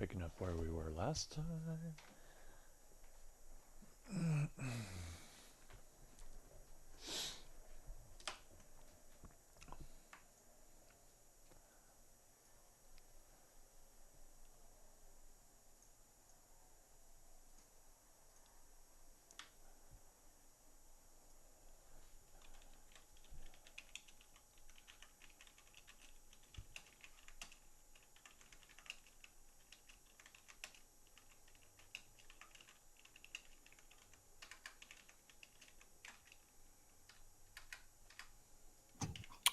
Picking up where we were last time.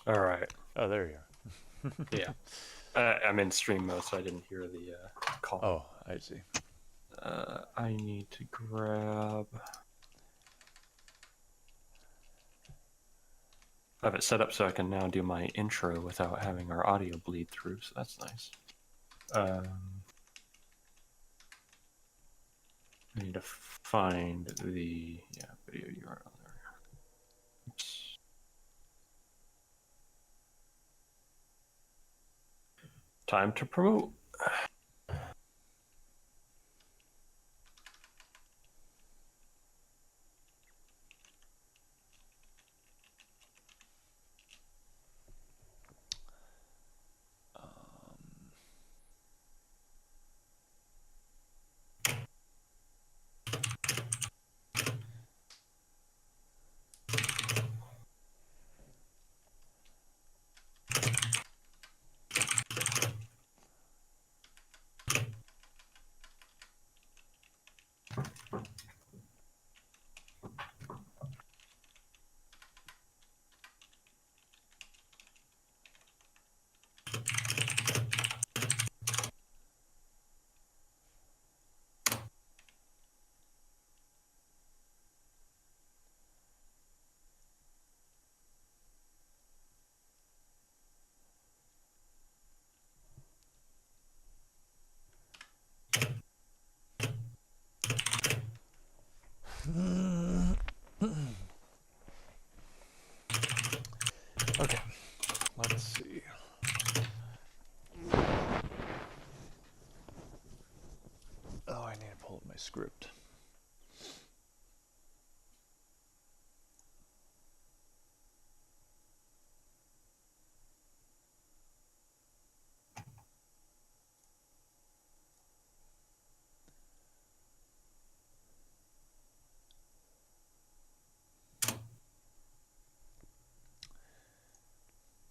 All right. Oh, there you are. Yeah. I'm in stream mode, so I didn't hear the call. Oh, I see. I need to grab... I have it set up so I can now do my intro without having our audio bleed through, so that's nice. I need to find the video URL there. Oops. Time to promote. Okay, let's see. Oh, I need to pull up my script.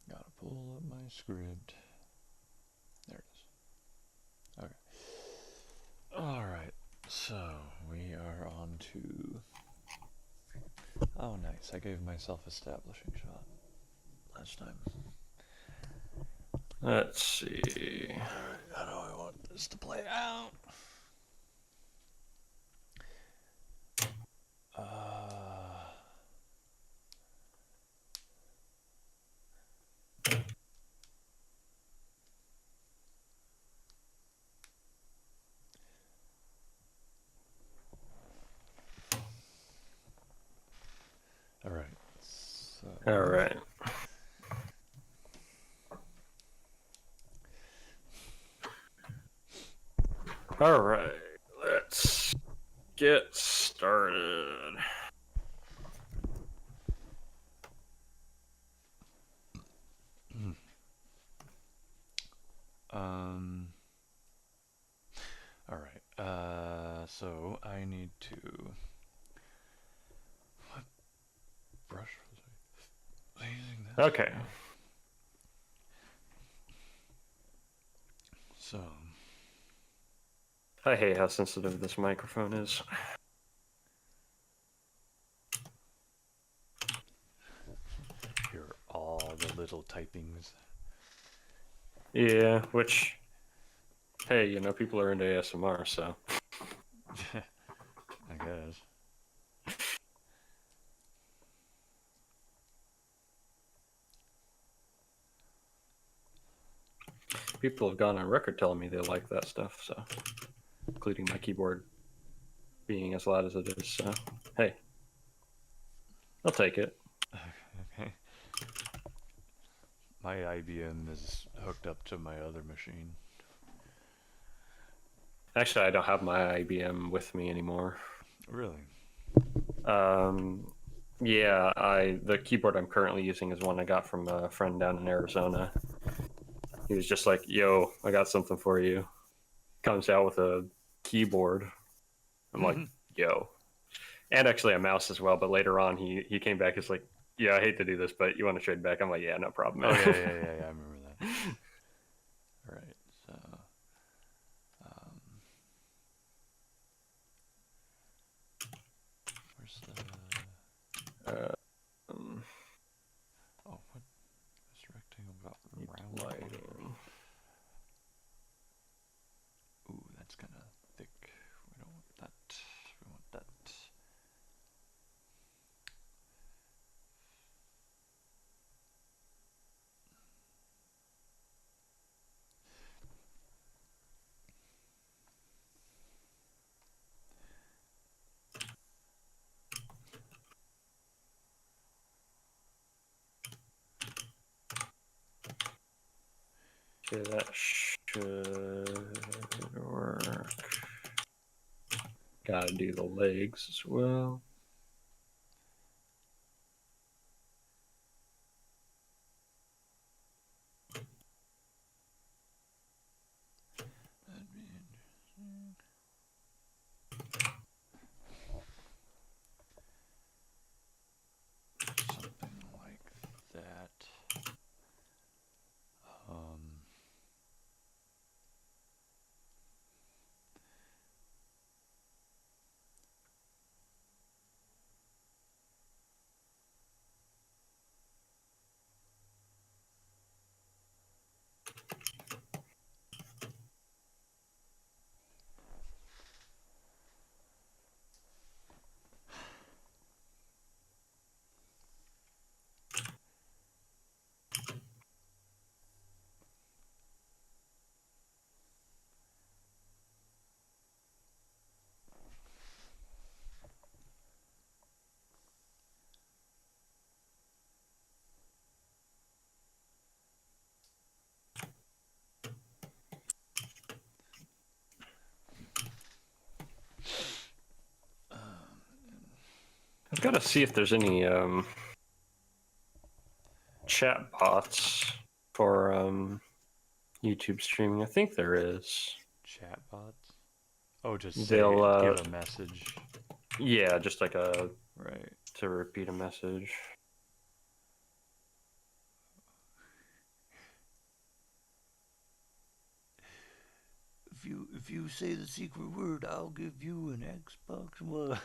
Gotta pull up my script. There it is. Okay. Alright, so we are on to... Oh, nice. I gave myself establishing shot last time. Let's see. Alright, how do I want this to play out? Alright, so... Alright. Alright, let's get started. Alright, so I need to... What brush was I using this? Okay. So... I hate how sensitive this microphone is. Hear all the little typings. Yeah, which... Hey, you know, people are into ASMR, so... I guess. People have gone on record telling me they like that stuff, so... Including my keyboard being as loud as it is, so... Hey. I'll take it. Okay. My IBM is hooked up to my other machine. Actually, I don't have my IBM with me anymore. Really? Yeah, the keyboard I'm currently using is one I got from a friend down in Arizona. He was just like, "Yo, I got something for you." Comes out with a keyboard. I'm like, "Yo," and actually a mouse as well. But later on, he came back. He's like, "Yeah, I hate to do this, but you want to trade back?" I'm like, "Yeah, no problem, Oh man." yeah. I remember that. All right. So, um, where's the? um, Oh, what? This rectangle got Need round. lighting. Ooh, that's kind of thick. We don't want that. We want that. Okay, that should work. Gotta do the legs as well. That'd be interesting. Something like that. Um, I've got to see if there's any chat bots for YouTube streaming. I think there is. chatbots. Oh, just say They'll give a message. yeah, just like a Right. to repeat a message. If you say the secret word, I'll give you an Xbox One.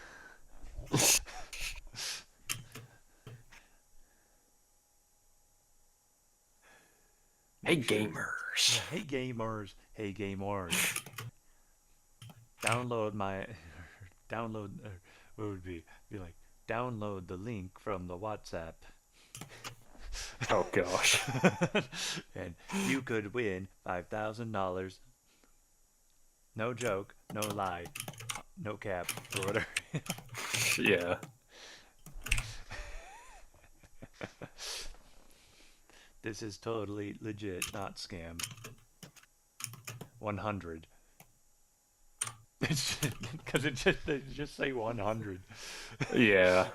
Hey Make sure. gamers. Yeah, hey gamers. Hey gamers. Download my download what would be like download the link from the WhatsApp. Oh gosh. And you could win $5,000. No joke, no lie, no cap, or whatever. Yeah. This is totally legit, not scam. 100. It's because they just say 100. Yeah.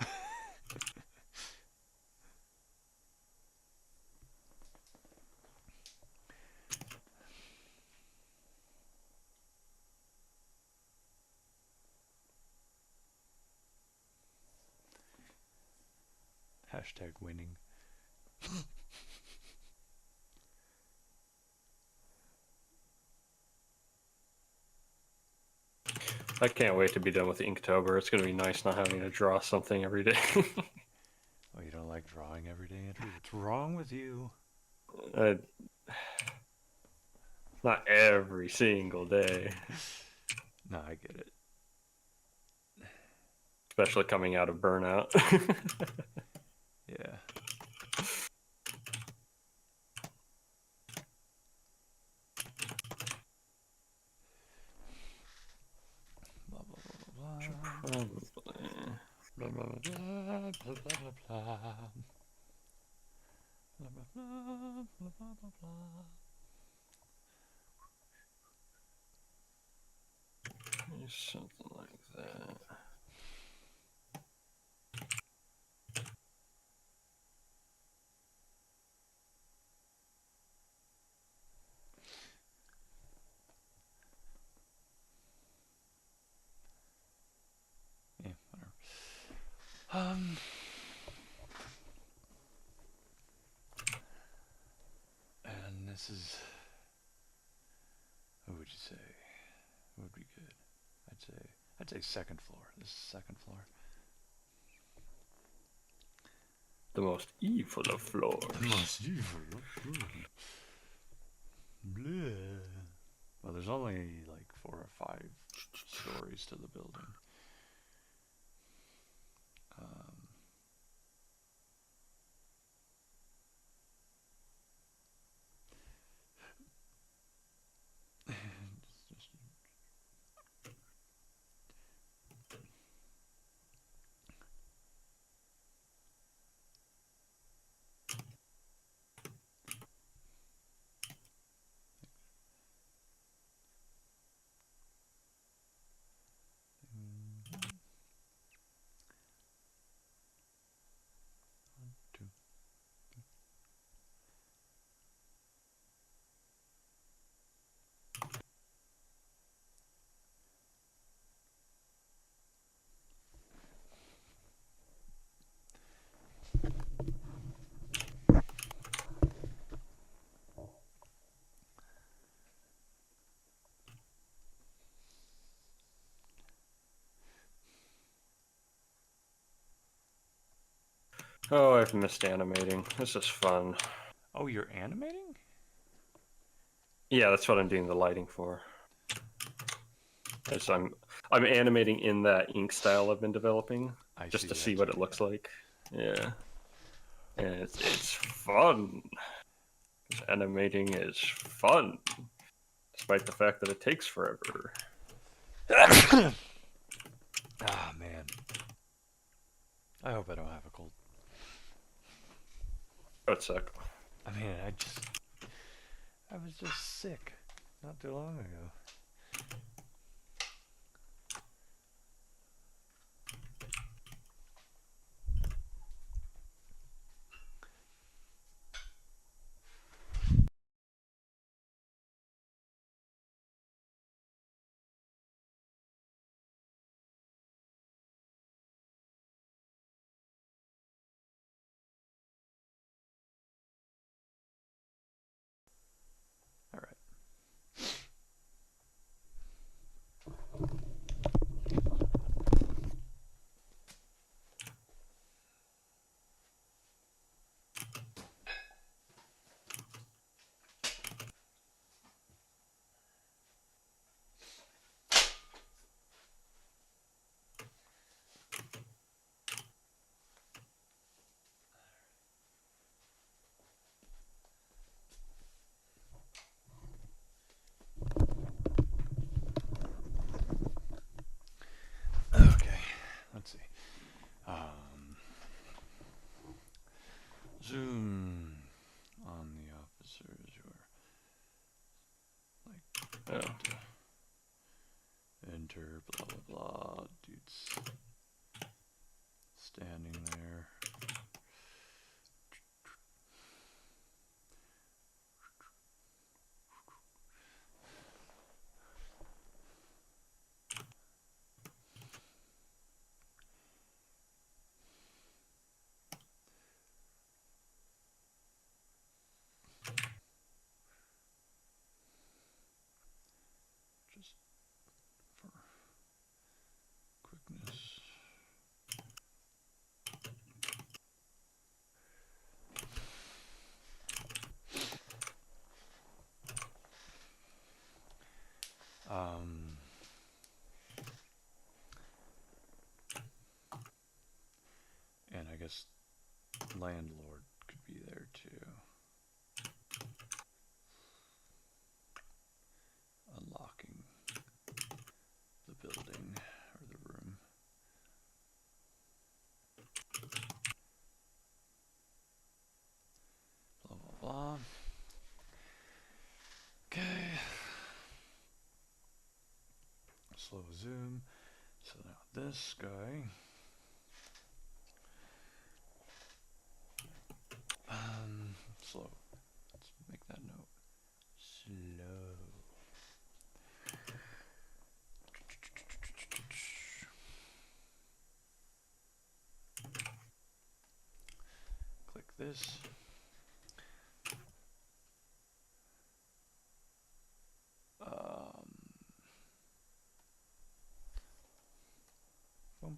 Hashtag winning. I can't wait to be done with Inktober. It's gonna be nice not having to draw something every day. Oh, you don't like drawing every day, Andrew? What's wrong with you? uh, not every single day. No, I get it. Especially coming out of burnout. Yeah. Blah blah blah blah blah blah blah blah blah blah blah blah blah blah blah blah blah. something like that. Yeah, whatever. And this is. What would you say? What would be good? I'd say second floor. This is second floor. The most evil of floors. The most evil of floors. Bleh. Well, there's only like 4 or 5 stories to the building. Oh, I've missed animating. This is fun. Oh, you're animating? Yeah, that's what I'm doing the lighting for. As I'm animating in that ink style I've been developing, just to see what it looks like. Yeah, and it's fun. Animating is fun, despite the fact that it takes forever. Ah, man. I hope I don't have a cold. That would suck. I mean, I was just sick not too long ago. All right. Okay. Let's see. Zoom on the officers who are like enter blah blah blah. Dude's standing there. Just for quickness. And I guess landlord could be there too. Unlocking the building or the room. Blah blah blah. Okay. slow zoom. So now this guy, slow. Let's make that note. Slow. Click this. Boom.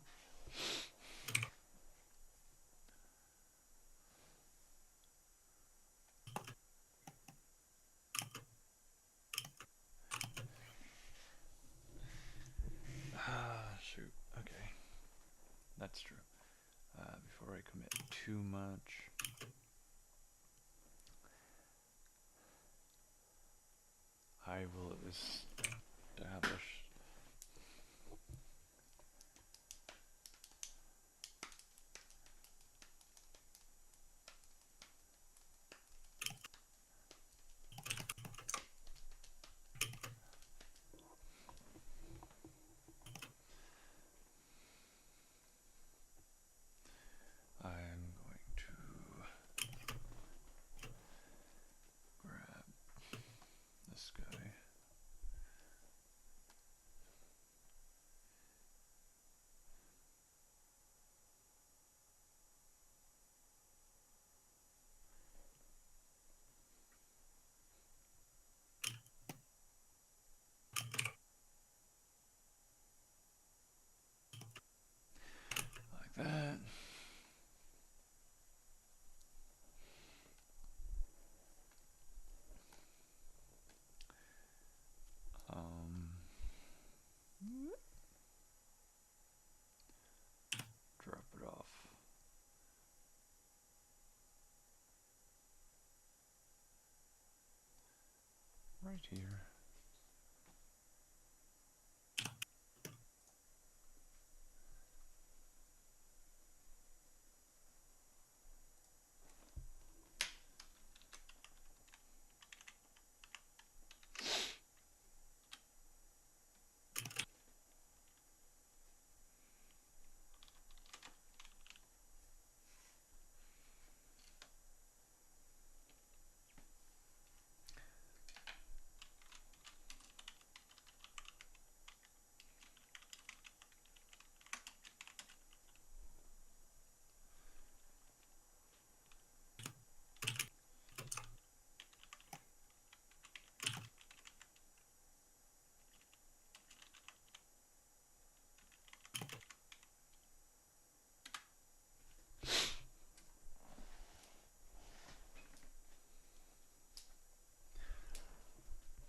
Shoot. Okay. That's true. Before I commit too much, I will establish I'm going to grab this guy. Like that. Drop it off. Right here.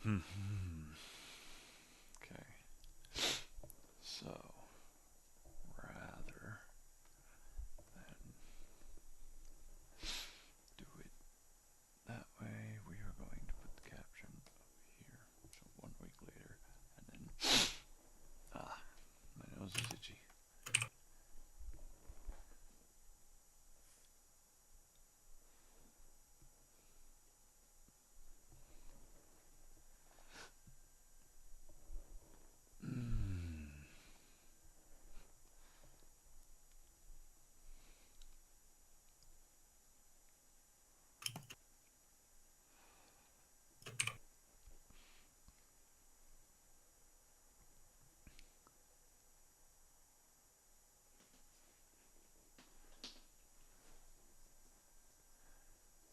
Okay. So, rather than do it that way, we are going to put the caption over here. So 1 week later, and then, my nose is itchy.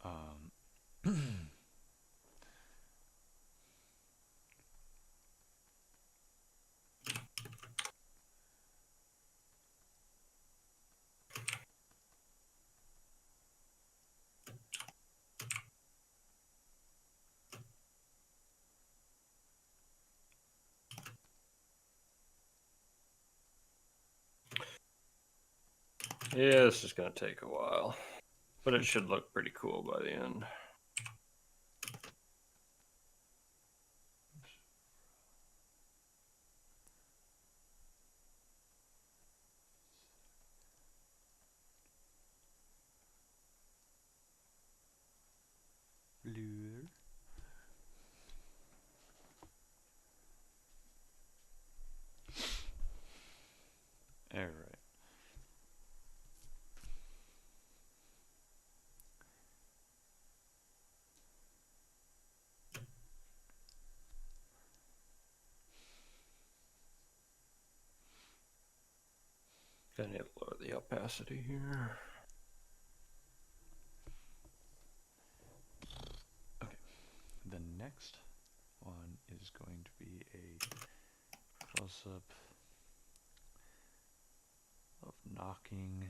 Um, Yeah, this is going to take a while, but it should look pretty cool by the end. blue. I need to lower the opacity here. Okay. The next one is going to be a close-up of knocking.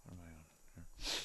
What am I on here?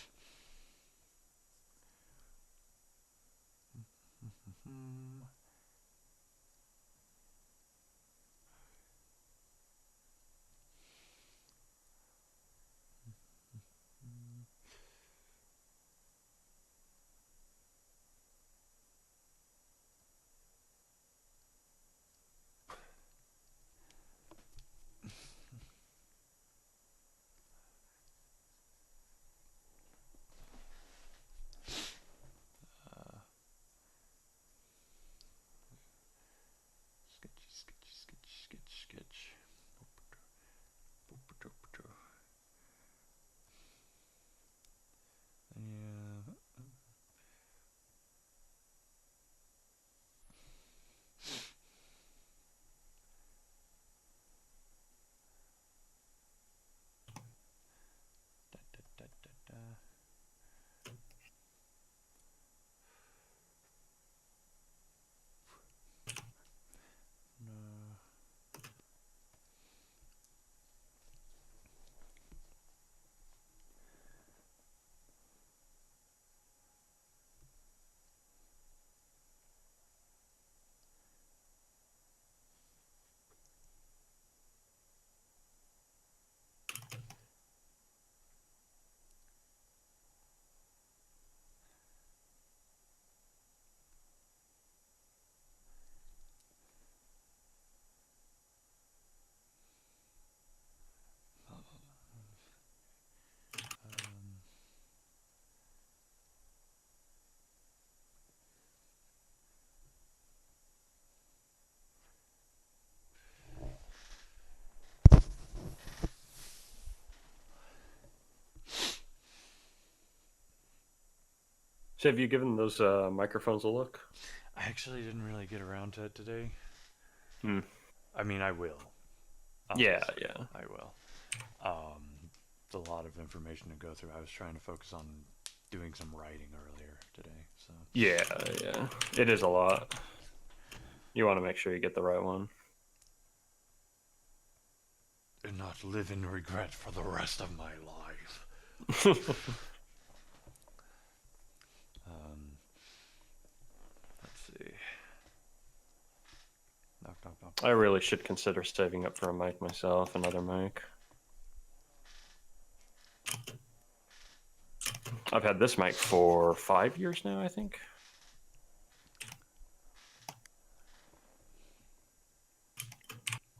Sketch. Yeah. Da. No. So have you given those microphones a look? I actually didn't really get around to it today. Hmm. I mean, I will. Yeah, Obviously, yeah. I will. It's a lot of information to go through. I was trying to focus on doing some writing earlier today, so. Yeah, yeah. It is a lot. You want to make sure you get the right one. And not live in regret for the rest of my life. Let's see. Knock, knock, knock. I really should consider saving up for a mic myself, another mic. I've had this mic for 5 years now, I think.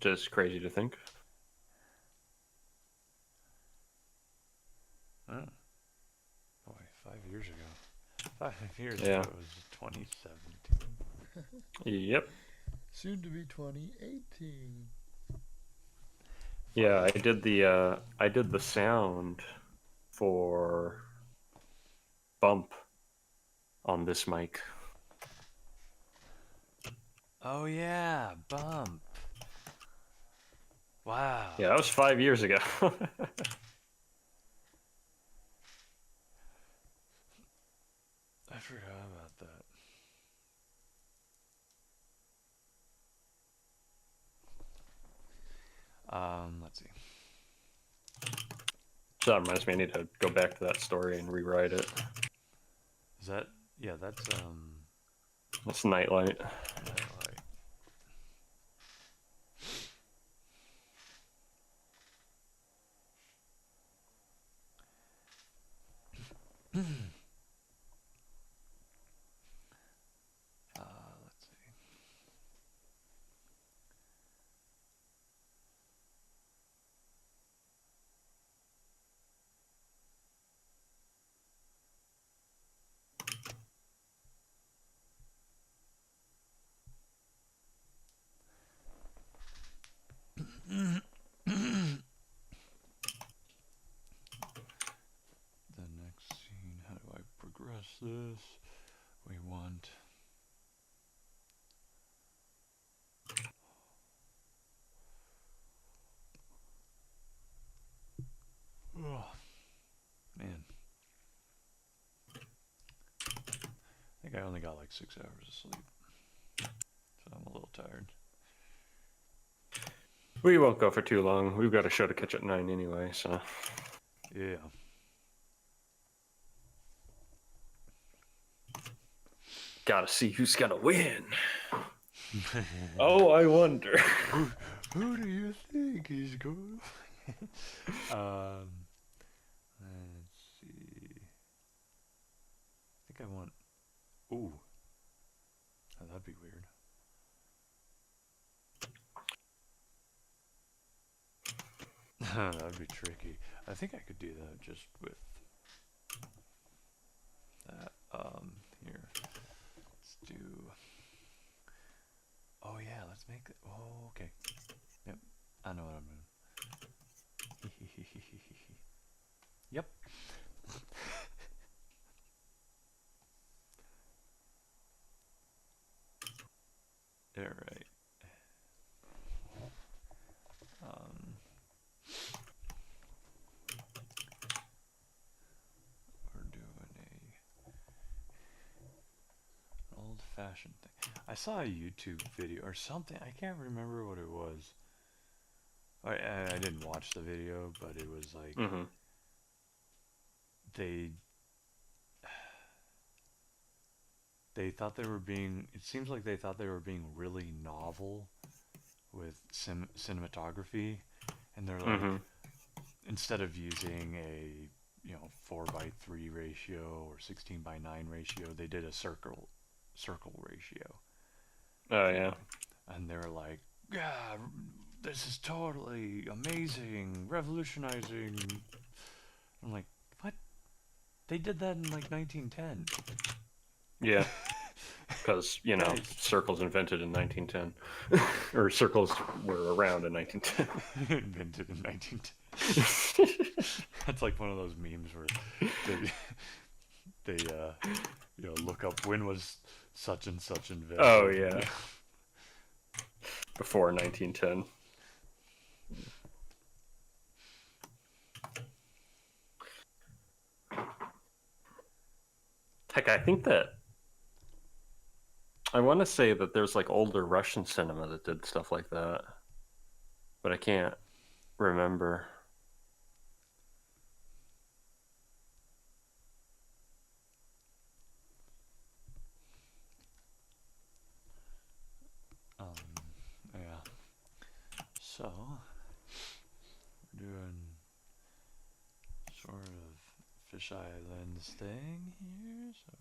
Just crazy to think. Oh. Boy, 5 years ago. 5 years Yeah. ago, it was 2017. Yep. Soon to be 2018. Yeah, I did the sound for Bump on this mic. Oh yeah, Bump. Wow. Yeah, that was 5 years ago. I forgot about that. Let's see. So that reminds me, I need to go back to that story and rewrite it. Is that? Yeah, that's That's Nightlight. Nightlight. Let's see. I only got like 6 hours of sleep, so I'm a little tired. We won't go for too long. We've got a show to catch at 9 anyway, so. Yeah. Gotta see who's gonna win. Oh, I wonder. Who do you think is going? Let's see. I think I want. Ooh, oh, that'd be weird. That'd be tricky. I think I could do that just with that. Here. Let's do. Oh yeah, let's make it. Oh, okay. Yep, I know what I'm doing. Yep. All right. We're doing an old-fashioned thing. I saw a YouTube video or something. I can't remember what it was. I didn't watch the video, but it was like they thought they were being. It seems like they thought they were being really novel with cinematography, and they're like, instead of using a 4:3 ratio or 16:9 ratio, they did a circle ratio. Oh yeah. And they were like, yeah, this is totally amazing, revolutionizing. I'm like, what? They did that in like 1910. Yeah. Because, Guys. circles invented in 1910. Or circles were around in 1910. Invented in 1910. That's like one of those memes where they look up when was such and such invented. Oh, yeah. Before 1910. Heck, I think that I want to say that there's like older Russian cinema that did stuff like that, but I can't remember. Yeah. So we're doing sort of fish islands thing here. So.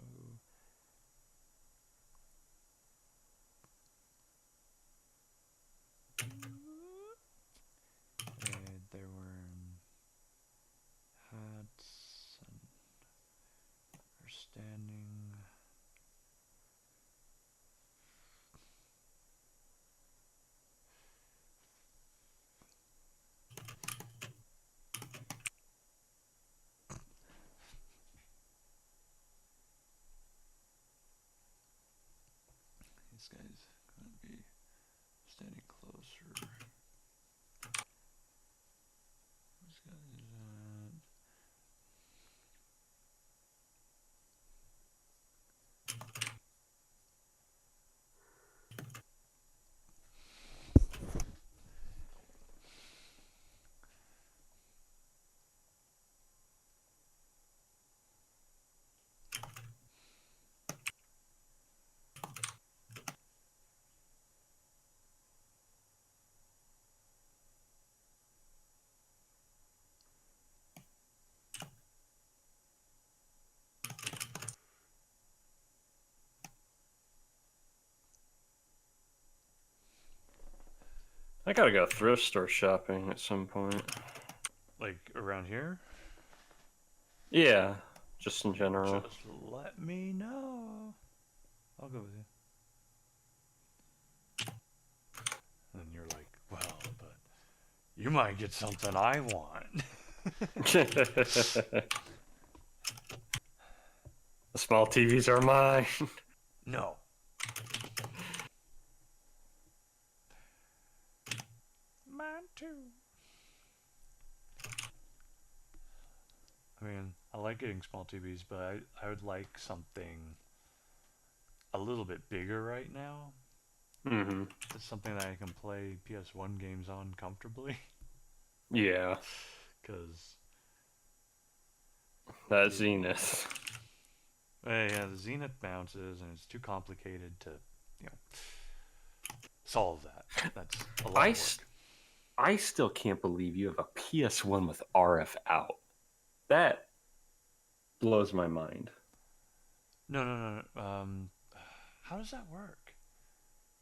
And they're wearing hats and are standing. This guy's gonna be standing closer. This guy is I gotta go thrift store shopping at some point. like around here. Yeah, just in general. Just let me know. I'll go with you. And you're like, well, but you might get something I want. The small TVs are mine. No. Mine too. I mean, I like getting small TVs, but I would like something little bit bigger right now. Mm-hmm. It's something that I can play PS1 games on comfortably. Yeah, Because that Zenith. yeah, the Zenith bounces, and it's too complicated to, you know, solve that. That's a lot I, of s- work. I still can't believe you have a PS1 with RF out. That blows my mind. No, no, no. How does that work?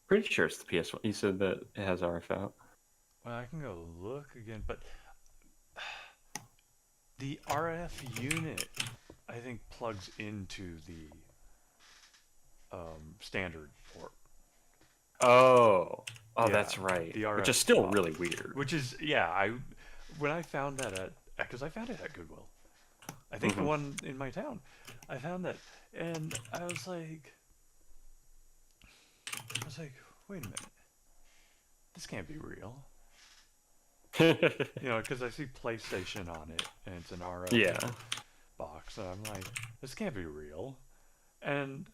Pretty sure it's the PS1. You said that it has RF out. Well, I can go look again, but the RF unit, I think, plugs into the standard port. Oh, Yeah, that's right. the Which RF is still slot. really weird. Which is, yeah, when I found that because I found it at Goodwill. I think the Hmm. one in my town. I found that, and I was like, wait a minute, this can't be real. You know, because I see PlayStation on it, and it's an RF Yeah. box, and I'm like, this can't be real. And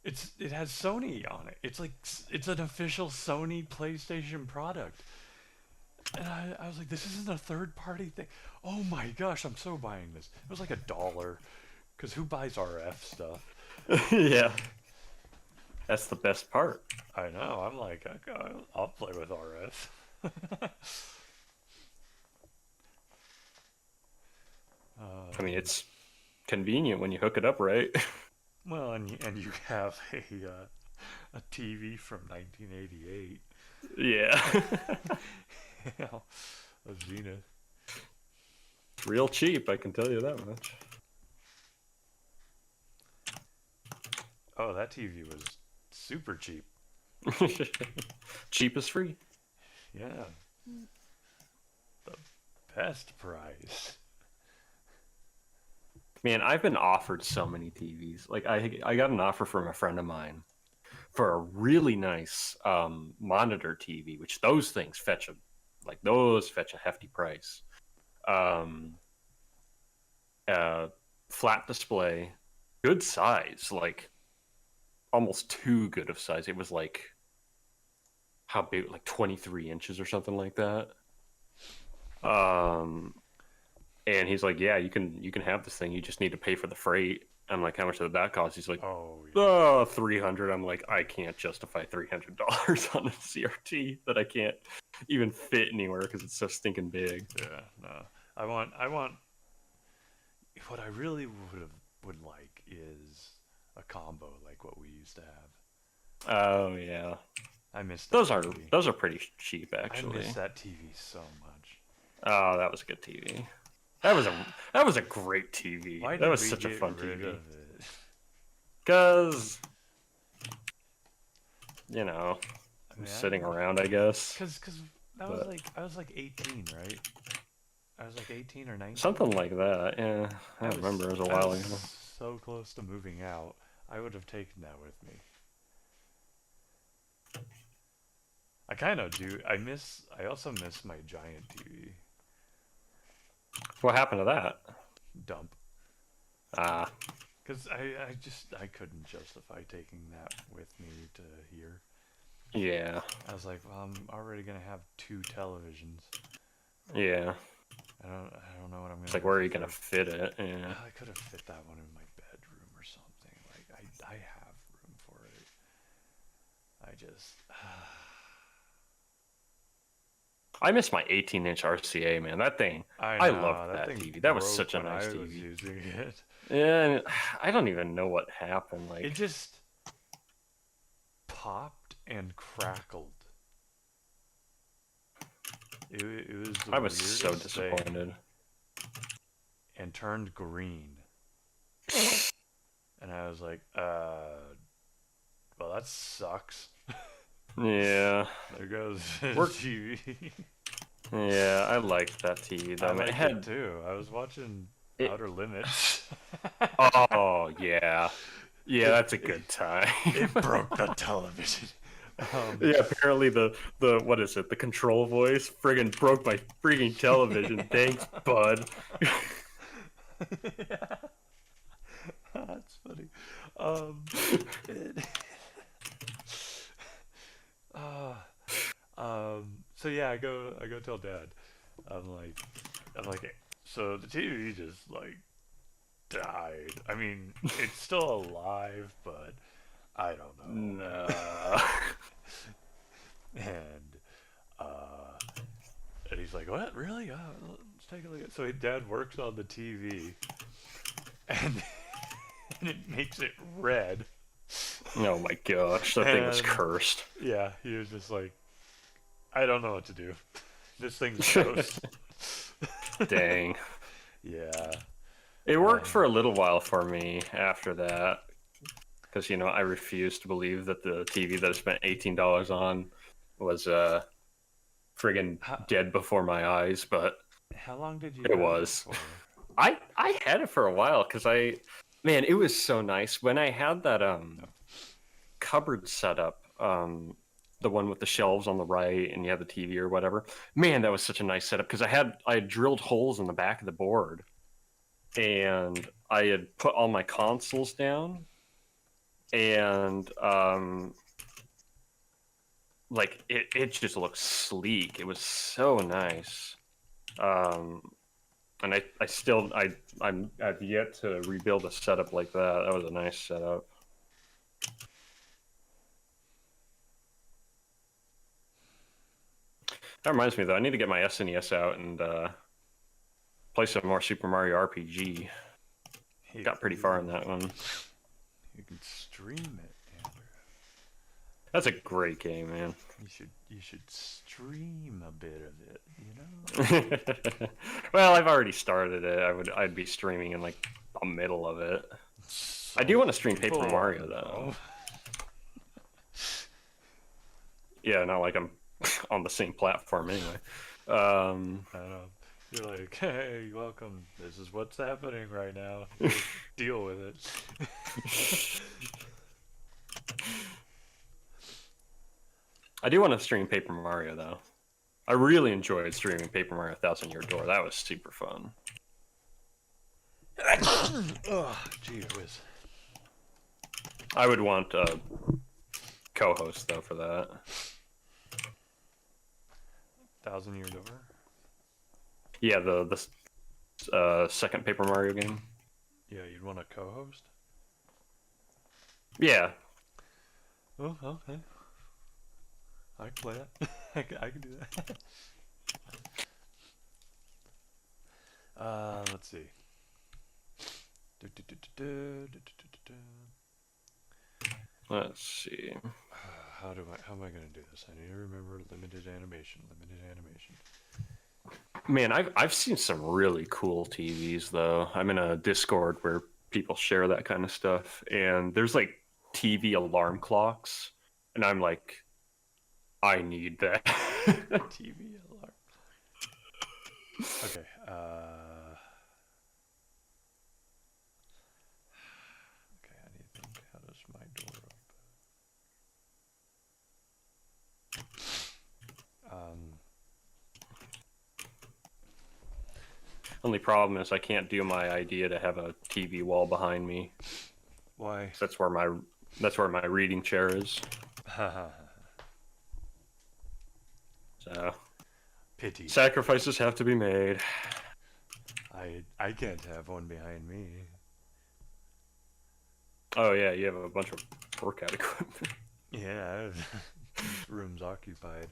it has Sony on it. It's like it's an official Sony PlayStation product. And I was like, this isn't a third party thing. Oh my gosh, I'm so buying this. It was like $1. Because who buys RF stuff? Yeah. That's the best part. I know. I'm like, okay, I'll play with RF. I mean, um, it's convenient when you hook it up right. well, and you have a TV from 1988. Yeah. You know, a Zenith. Real cheap, I can tell you that much. Oh, that TV was super cheap. Cheap is free. Yeah, the best price. Man, I've been offered so many TVs. Like I got an offer from a friend of mine for a really nice monitor TV, which those fetch a hefty price. Um, uh, Flat display, good size, like almost too good of size. It was like how big, like 23 inches or something like that. Um, and he's like, "Yeah, you can have this thing. You just need to pay for the freight." I'm like, "How much did that cost?" He's like, Oh yeah. "Oh, 300." I'm like, "I can't justify $300 on a CRT that I can't even fit anywhere because it's so stinking big." Yeah, no. I want what I really would like is a combo like what we used to have. Oh yeah, I miss that those are TV. those are pretty cheap I actually. miss that TV so much. Oh, that was a good TV. That was a great TV. Why That did was we such a get fun rid of TV. it? Cause I mean, sitting around, I guess. cause that was But like I was like 18, right? I was like 18 or 19. something like that. Yeah, I I don't was remember. It was a I while was ago. so close to moving out. I would have taken that with me. I kind of do. I also miss my giant TV. What happened to that? Dump. Ah, Because I couldn't justify taking that with me to here. yeah, I was like, well, I'm already gonna have two televisions. yeah. I don't know what I'm It's gonna like, do where are with you the gonna third. fit it? Yeah. I could have fit that one in my bedroom or something. Like I have room for it. I just I miss my 18-inch RCA, man. That thing, I I know loved that that thing TV. That was broke such a when nice I was TV. using it. Yeah, and I don't even know what happened. It Like, just popped and crackled. It was the I was so weirdest thing, disappointed. and turned green. And I was like, well, that sucks. Yeah, There goes Work. TV. yeah, I liked that TV though. I I mean, it liked it had too. I was watching it. Outer Limits. Oh yeah, yeah, it, that's a it good time. it broke the television. Yeah, apparently the what is it? The control voice friggin' broke my freaking television. Thanks, bud. Yeah, that's funny. Um, it, So yeah, I go tell Dad. I'm like, I'm like, so the TV just like died. I mean, it's still alive, but I don't know. No. And uh, and he's like, what? Really? Let's take a look. So Dad works on the TV, and, and it makes it red. Oh my gosh, that thing was And cursed. yeah, he was just like, I don't know what to do. This thing's toast. Dang. Yeah. It worked for a little while for me after that. Because, I refused to believe that the TV that I spent $18 on was friggin' How, dead before my eyes, but how long did you it have it was. for? I had it for a while because man, it was so nice. When I had that cupboard set up, the one with the shelves on the right and you have the TV or whatever, man, that was such a nice setup because I had drilled holes in the back of the board and I had put all my consoles down and like it just looked sleek. It was so nice. And I've yet to rebuild a setup like that. That was a nice setup. That reminds me though, I need to get my SNES out and play some more Super Mario RPG. Got pretty far in that one. You can stream it, Andrew. That's a great game, man. You should stream a bit of it, you know? Well, I've already started it. I'd be streaming in like the middle of it. I do want to stream Paper Mario though. Yeah, not like I'm on the same platform anyway. I know. You're like, hey, welcome. This is what's happening right now. Just deal with it. I do want to stream Paper Mario though. I really enjoyed streaming Paper Mario Thousand Year Door. That was super fun. Oh, gee whiz. I would want a co-host though for that. 1,000 Year Door? Yeah, the second Paper Mario game. Yeah, you'd want a co-host? Yeah. Oh, okay. I can play that. I can do that. Let's see. Let's see. How am I gonna do this? I need to remember limited animation. Man, I've seen some really cool TVs though. I'm in a Discord where people share that kind of stuff, and there's like TV alarm clocks, and I'm like, I need that. TV alarm. Okay. Okay, I need to think. How does my door open? Only problem is I can't do my idea to have a TV wall behind me. Why? That's where my reading chair is. So Pity. sacrifices have to be made. I can't have one behind me. Oh yeah, you have a bunch of workout equipment. Yeah, this room's occupied.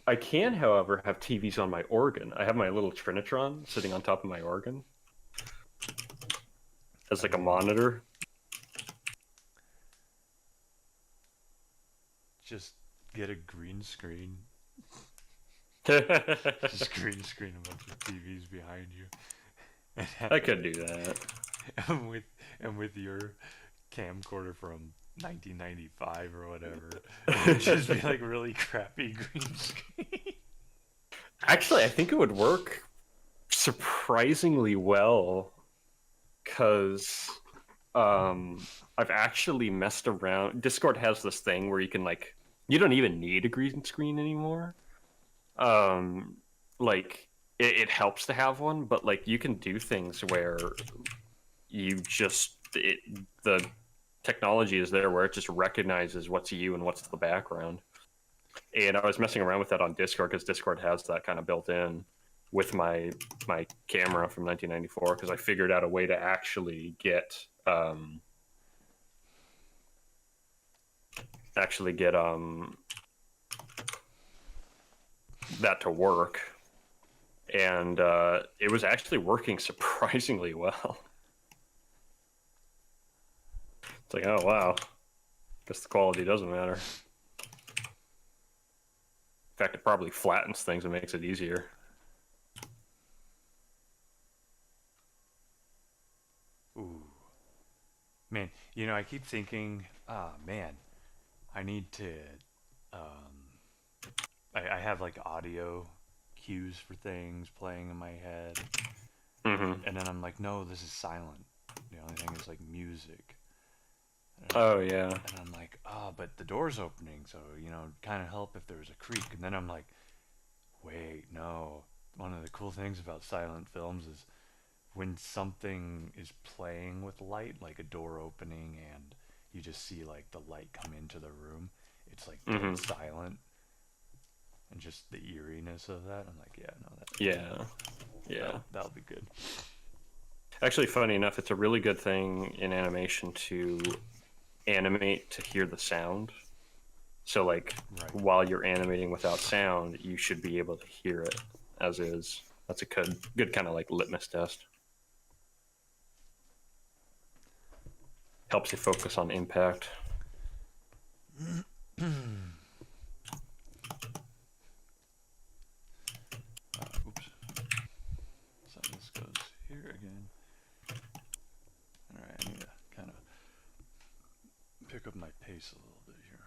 I can, however, have TVs on my organ. I have my little Trinitron sitting on top of my organ as like a monitor. Just get a green screen. Just green screen a bunch of TVs behind you. I could do that. And with your camcorder from 1995 or whatever, it'd just be like really crappy green screen. Actually, I think it would work surprisingly well because I've actually messed around. Discord has this thing where you can like, you don't even need a green screen anymore. Like it helps to have one, but like you can do things where you just the technology is there where it just recognizes what's you and what's the background. And I was messing around with that on Discord because Discord has that kind of built in with my camera from 1994 because I figured out a way to actually get actually get that to work, and it was actually working surprisingly well. It's like, oh wow, guess the quality doesn't matter. In fact, it probably flattens things and makes it easier. Ooh. Man, you know, I keep thinking, ah, man, I need to. I have like audio cues for things playing in my head, Mm-hmm. and then I'm like, no, this is silent. The only thing is like music. Oh yeah. And I'm like, oh, but the door's opening, so you know, kind of help if there was a creak. And then I'm like, wait, no. One of the cool things about silent films is when something is playing with light, like a door opening, and you just see like the light come into the room. It's like Mm-hmm. dead silent, and just the eeriness of that. I'm like, yeah, no, that's Yeah. Yeah. that'll be good. Actually, funny enough, it's a really good thing in animation to animate to hear the sound. So, like, Right. while you're animating without sound, you should be able to hear it as is. That's a good kind of like litmus test. Helps you focus on impact. Oops. So this goes here again. All right, I need to kind of pick up my pace a little bit here.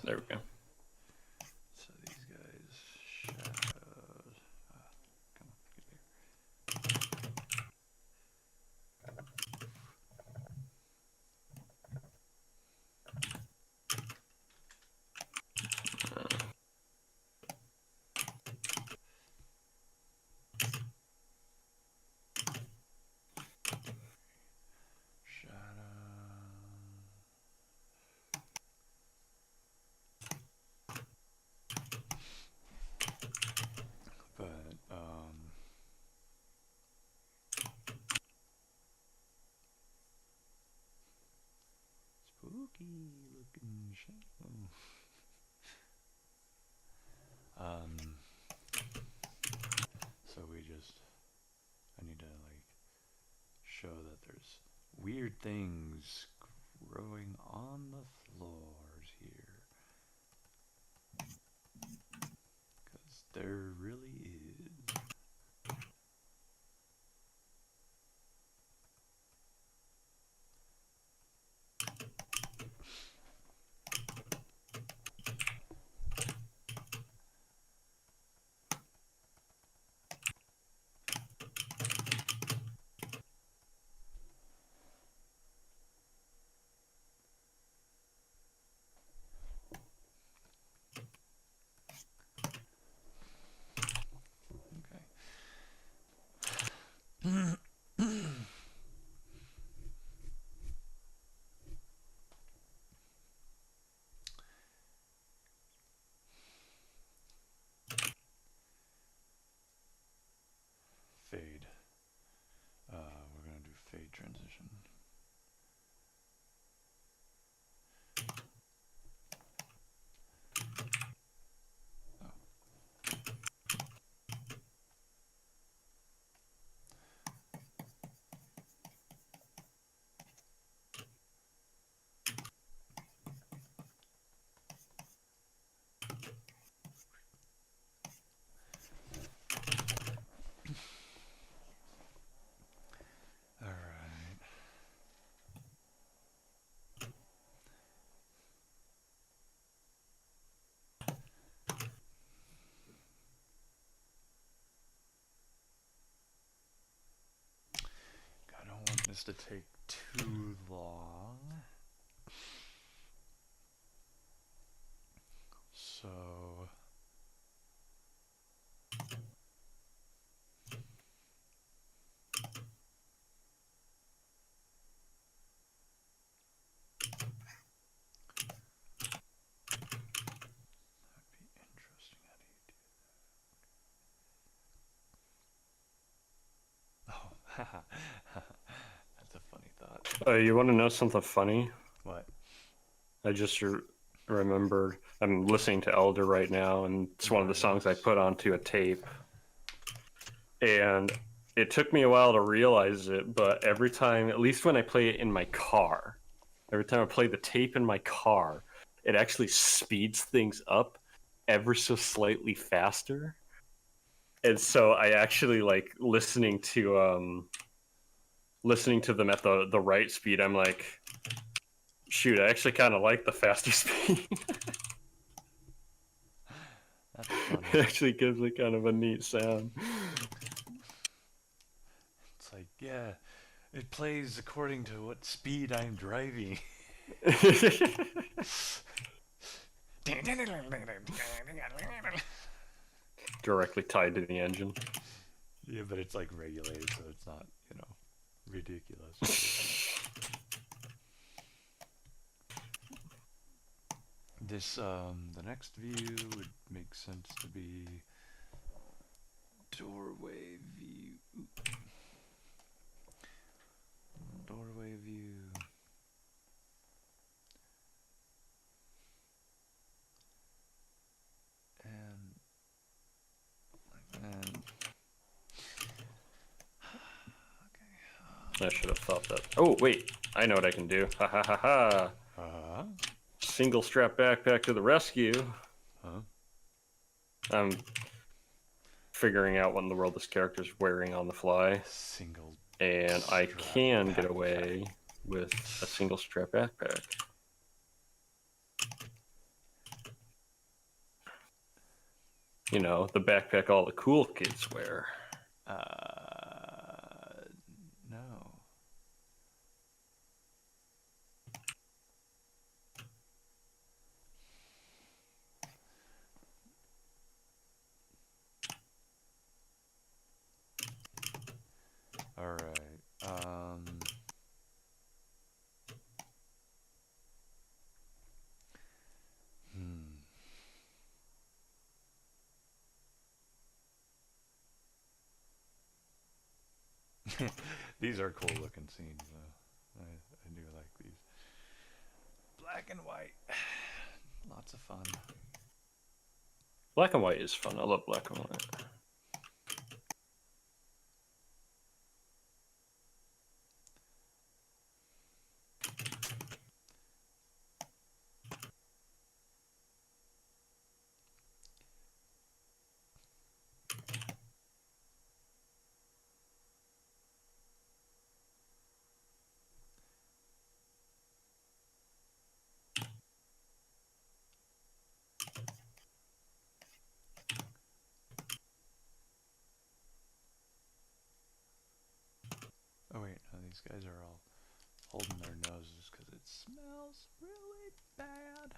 There we go. So these guys, shadows. Come on, get here. Shadow. But spooky looking shadow. Um. So I need to like show that there's weird things growing on the floors here, because there really is. this to take too long. So that'd be interesting. How do you do that? Oh, that's a funny thought. You want to know something funny? What? I just remembered. I'm listening to Elder right now, and it's one of the songs I put onto a tape. And it took me a while to realize it, but every time, at least when I play it in my car, every time I play the tape in my car, it actually speeds things up ever so slightly faster. And so I actually like listening to them at the right speed. I'm like, shoot, I actually kind of like the faster speed. That's funny. It actually gives it kind of a neat sound. It's like, yeah, it plays according to what speed I'm driving. Directly tied to the engine. Yeah, but it's like regulated, so it's not, ridiculous. This, the next view would make sense to be doorway view. Doorway view. And I should have thought that. Oh, wait. I know what I can do. Ha ha ha ha. Single strap backpack to the rescue. Huh? I'm figuring out what in the world this character's wearing on the fly. Single. And I can get away with a single strap backpack. You know, the backpack all the cool kids wear. No. All right. These are cool looking scenes, though. I do like these. Black and white. Lots of fun. Black and white is fun. I love black and white. Oh wait, no, these guys are all holding their noses because it smells really bad.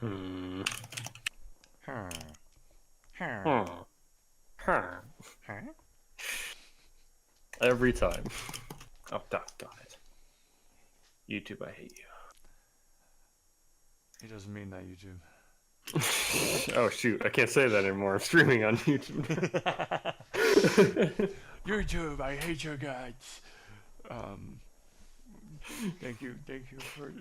Hmm. Huh. Huh. Huh. Huh. Huh? Every time. Oh, God it. YouTube, I hate He doesn't mean that, YouTube. you. Oh, shoot. I can't say that anymore. I'm streaming on YouTube. YouTube, I hate you guys. Thank you for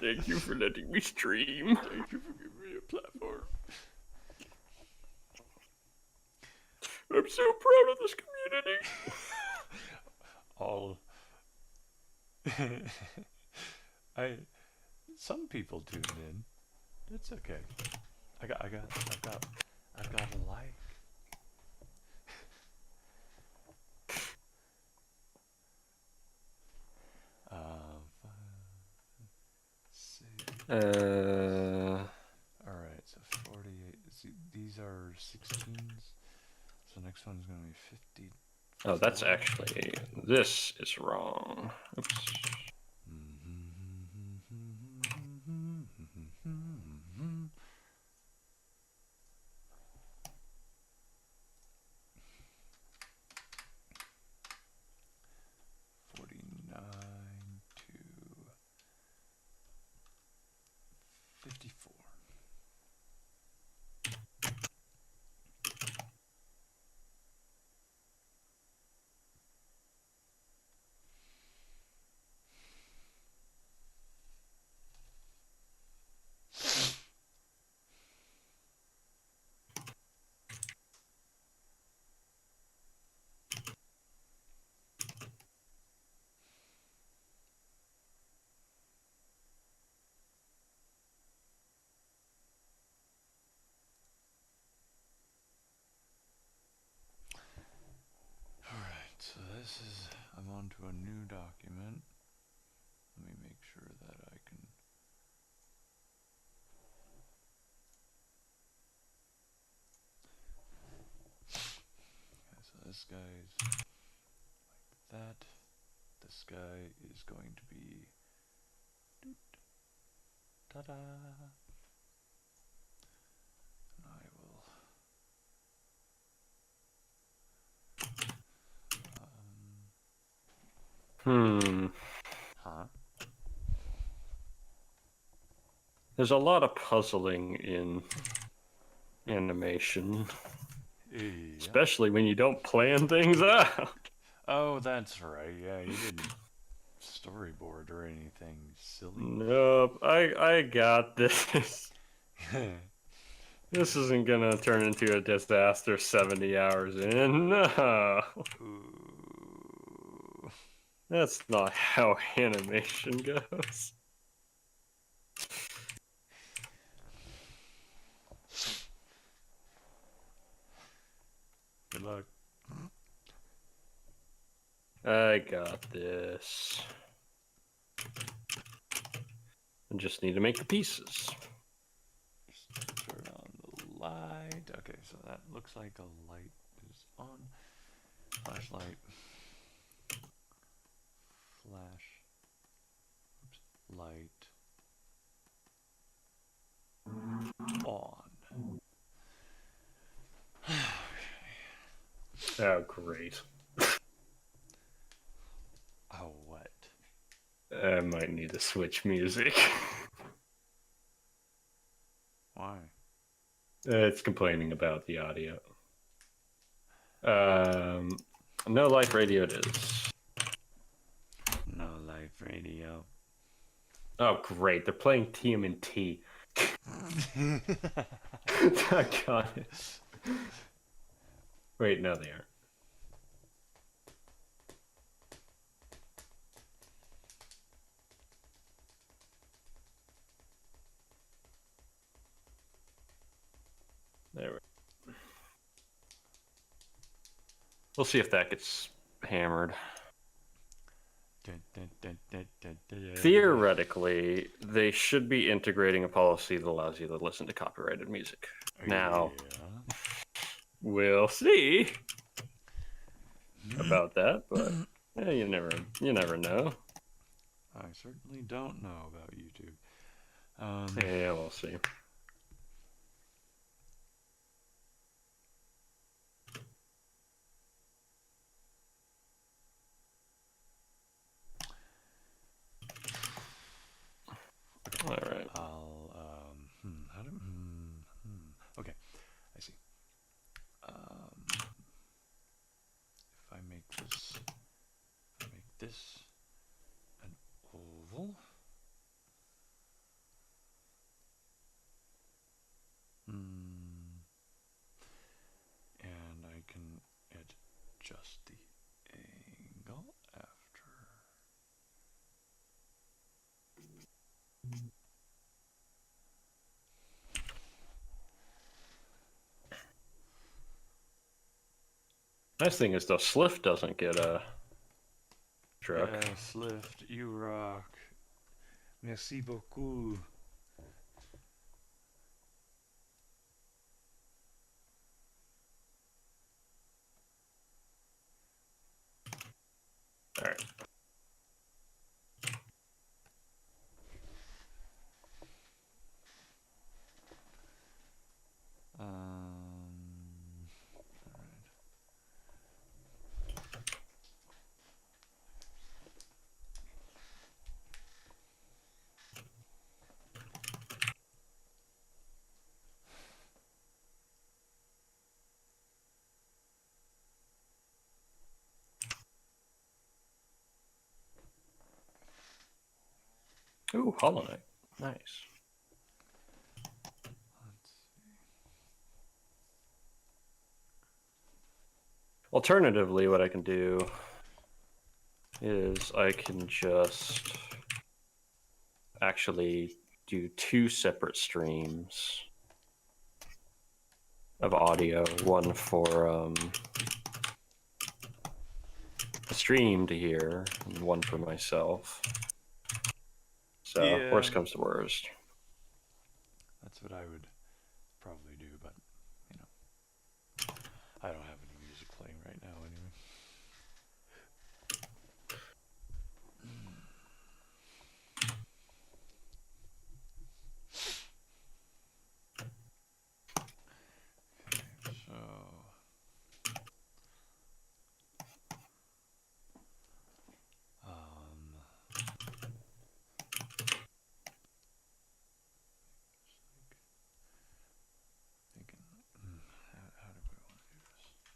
Thank you for letting me stream. thank you for giving me a platform. I'm so proud of this community. All some people tuned in. It's okay. I've got a like. All right, so 48. See, these are 16s. So next one's gonna be 50. Oh, that's actually, this is wrong. Oops. To 54. Alright, so this is, I'm on to a new document. Let me make sure that I can. Okay, so this guy's like that. This guy is going to be. Ta-da! And I will. Huh? There's a lot of puzzling in animation, Yeah. especially when you don't plan things out. Oh, that's right. Yeah, you didn't storyboard or anything silly. Nope, I got this. This isn't gonna turn into a disaster 70 hours in. No. Ooh. That's not how animation goes. Good luck. I got this. I just need to make the pieces. Turn on the light. Okay, so that looks like a light is on. Flashlight. Flash. Oops. Light. On. Oh, great. Oh, what? I might need to switch music. Why? It's complaining about the audio. No Life Radio it is. No Life Radio. Oh, great. They're playing TMNT. I got it. Wait, no, they aren't. There we go. We'll see if that gets hammered. Theoretically, they should be integrating a policy that allows you to listen to copyrighted music. Now, we'll see about that, but you never know. I certainly don't know about YouTube. Yeah, we'll see. All right. I'll how do okay, I see. If I make this an oval. And I can adjust the angle after. Nice thing is the Slift doesn't get struck. Yeah, Slift, you rock. Merci beaucoup. All right. All right. Ooh, Hollow Knight. Nice. Let's see. Alternatively, what I can do is I can just actually do 2 separate streams of audio, one for the stream to hear, and one for myself. So, Yeah, worst comes to worst. that's what I would probably do, but you know, I don't have any music playing right now anyway. Okay, so thinking, how do we want to do this?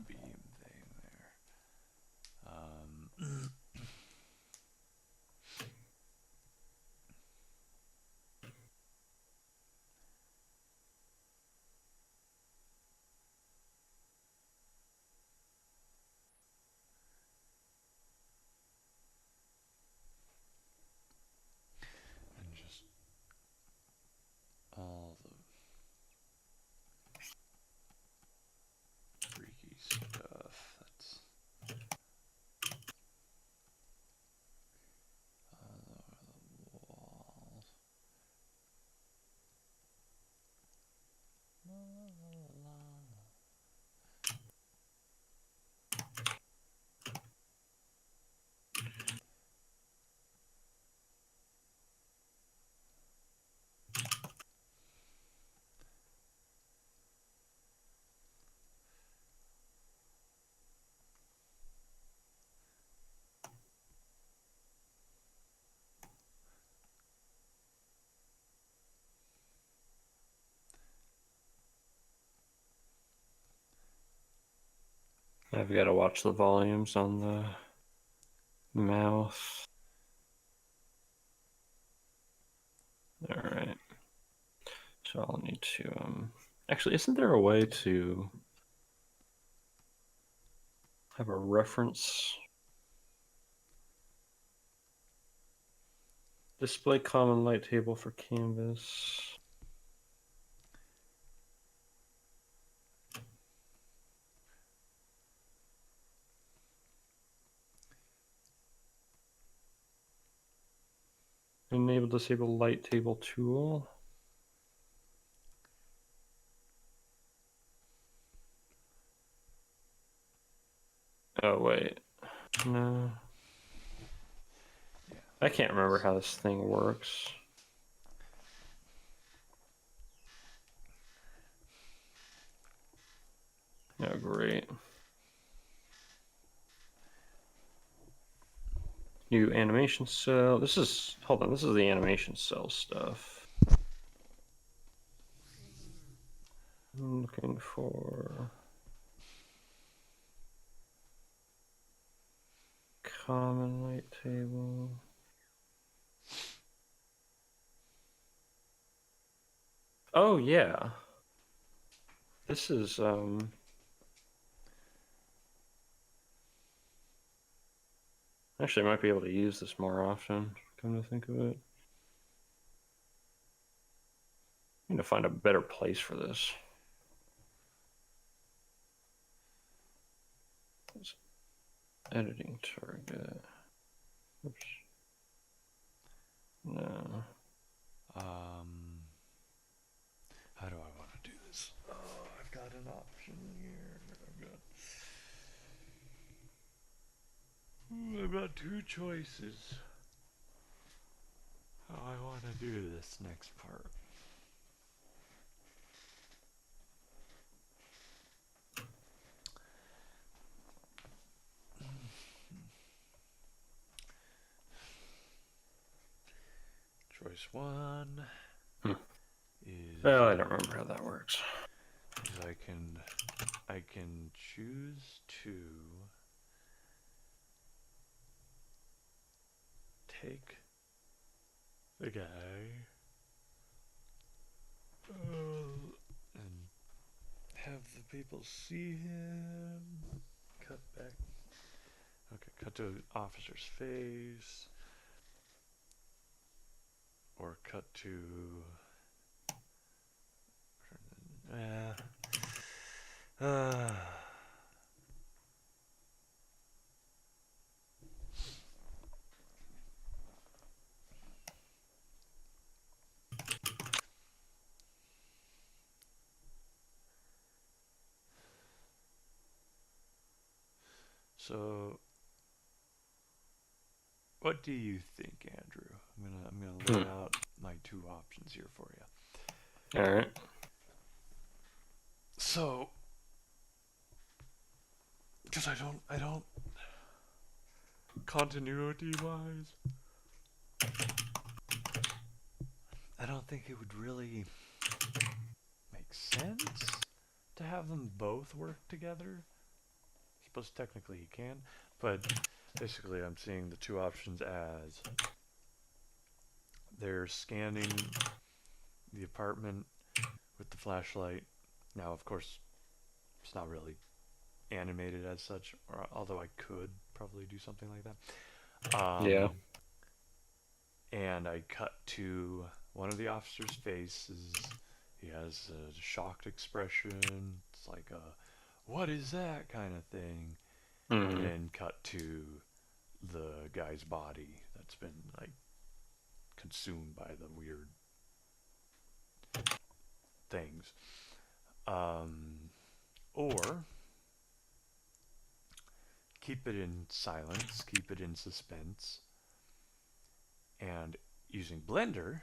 beam thing there. And just all the freaky stuff that's all over the walls. La, la, la, la. I've got to watch the volumes on the mouse. All right. So I'll need to actually, isn't there a way to have a reference? Display common light table for canvas. Enable disable light table tool. Oh wait, no. Yeah. I can't remember how this thing works. Oh great. New animation cell. This is, hold on, this is the animation cell stuff. I'm looking for common light table. Oh yeah. This is actually I might be able to use this more often, come to think of it. I need to find a better place for this. Editing target. Oops. No. How do I want to do this? Oh, I've got an option here. I've got two choices. How I want to do this next part. Choice one is. Well, I don't remember how that works. Is I can choose to take the guy and have the people see him. Cut back. Okay, cut to an officer's face. Or cut to. So, what do you think, Andrew? I'm gonna lay out my two options here for you. All right. So, because I don't continuity wise, I don't think it would really make sense to have them both work together suppose technically he can, but basically I'm seeing the two options as they're scanning the apartment with the flashlight. Now, of course, it's not really animated as such, or, although I could probably do something like that. Yeah. And I cut to one of the officers' faces. He has a shocked expression. It's like a, what is that kind of thing? And Mm-hmm. then cut to the guy's body that's been like consumed by the weird things. Or keep it in silence, keep it in suspense, and using Blender,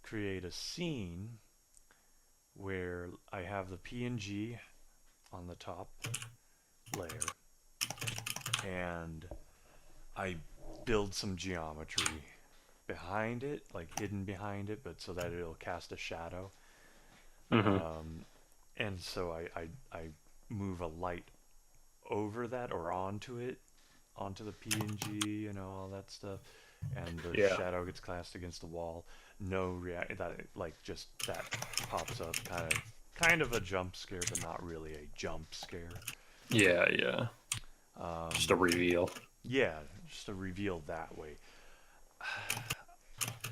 create a scene where I have the PNG on the top layer and I build some geometry behind it, like hidden behind it, but so that it'll cast a shadow. Mm-hmm. And so I move a light over that or onto it, onto the PNG, all that stuff, and the Yeah. shadow gets cast against the wall. No react that like just that pops up, kind of a jump scare, but not really a jump scare. Yeah. Yeah. Just a Um, reveal. yeah, just a reveal that way.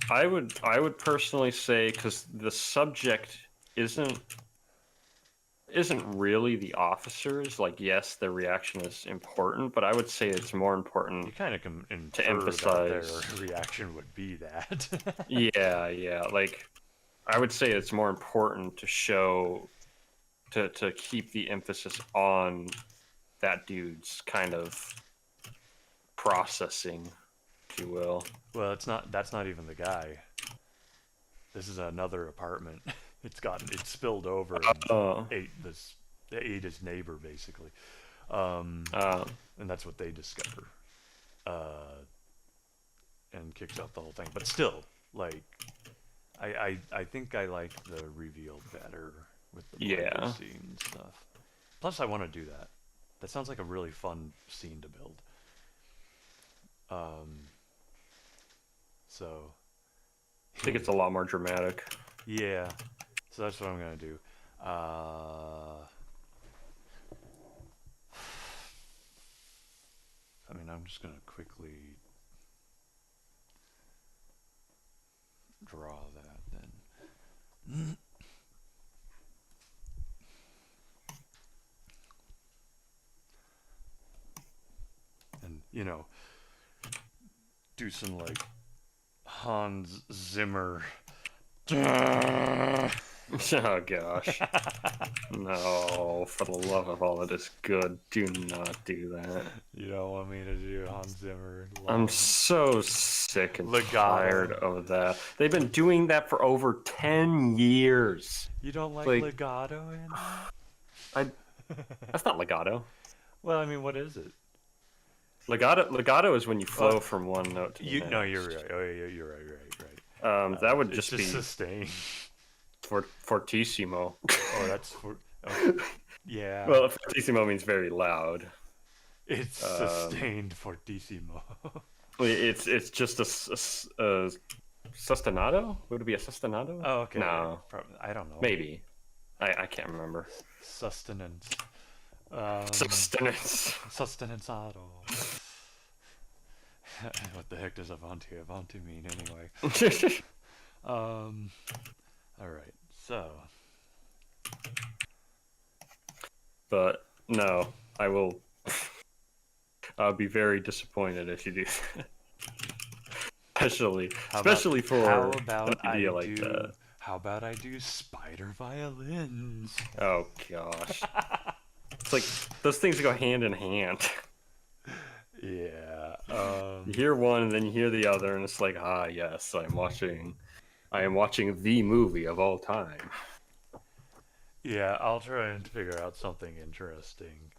I would personally say, because the subject isn't isn't really the officers. Like, yes, their reaction is important, but I would say it's more important You kind of can to infer that their emphasize. reaction would be that. Yeah, yeah. Like, I would say it's more important to show to keep the emphasis on that dude's kind of processing, if you will. Well, it's not. That's not even the guy. This is another apartment. It's spilled over and Uh, ate his neighbor basically, um, uh, and that's what they discover, uh, and kicks out the whole thing. But still, like, I think I like the reveal better with the blender yeah. scene stuff. Plus, I want to do that. That sounds like a really fun scene to build. Um, so I think it's a lot more dramatic. yeah, so that's what I'm gonna do. Uh, I mean, I'm just gonna quickly draw that then. And, do some like Hans Zimmer. You Oh gosh. No, for the love of all that is good, do not do that. don't want me to do Hans Zimmer. I'm so sick and tired Legato. of that. They've been doing that for over 10 years. You don't like Like, legato, Andrew? I that's not legato. Well, I mean, what is it? Legato is when you Well, flow from one note to the next. no, you're right. Oh, yeah, you're right, right. That would It's just just be sustain. fortissimo. Oh, that's for. Oh, yeah. Well, fortissimo means very loud. It's sustained fortissimo. It's just a sustanato. Would it be a sustanato? Oh, okay. No, I don't know. maybe. I can't remember. Sustenance. Sustenance. Sustenanzado. What the heck does Avanti mean anyway? All right. So. But no, I will. I'll be very disappointed if you do that. Especially for how an about idea like that. How about I do spider violins? Oh gosh, it's like those things go hand in hand. Yeah. You hear one and then you hear the other, and it's like, ah, yes, I am watching the movie of all time. Yeah, I'll try and figure out something interesting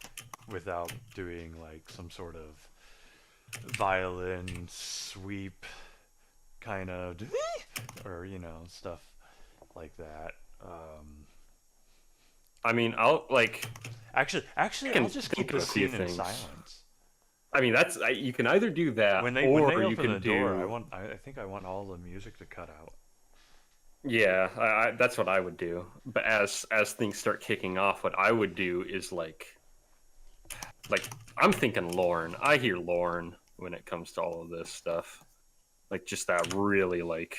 without doing like some sort of violin sweep kind of or stuff like that. I mean, I'll like I Actually, can I'll just keep think the of a few scene in things. silence. I mean, you can either do that When or they you open can the door, do I think I want all the music to cut out. yeah. That's what I would do. But as things start kicking off, what I would do is like I'm thinking Lorne. I hear Lorne when it comes to all of this stuff. Like just that really like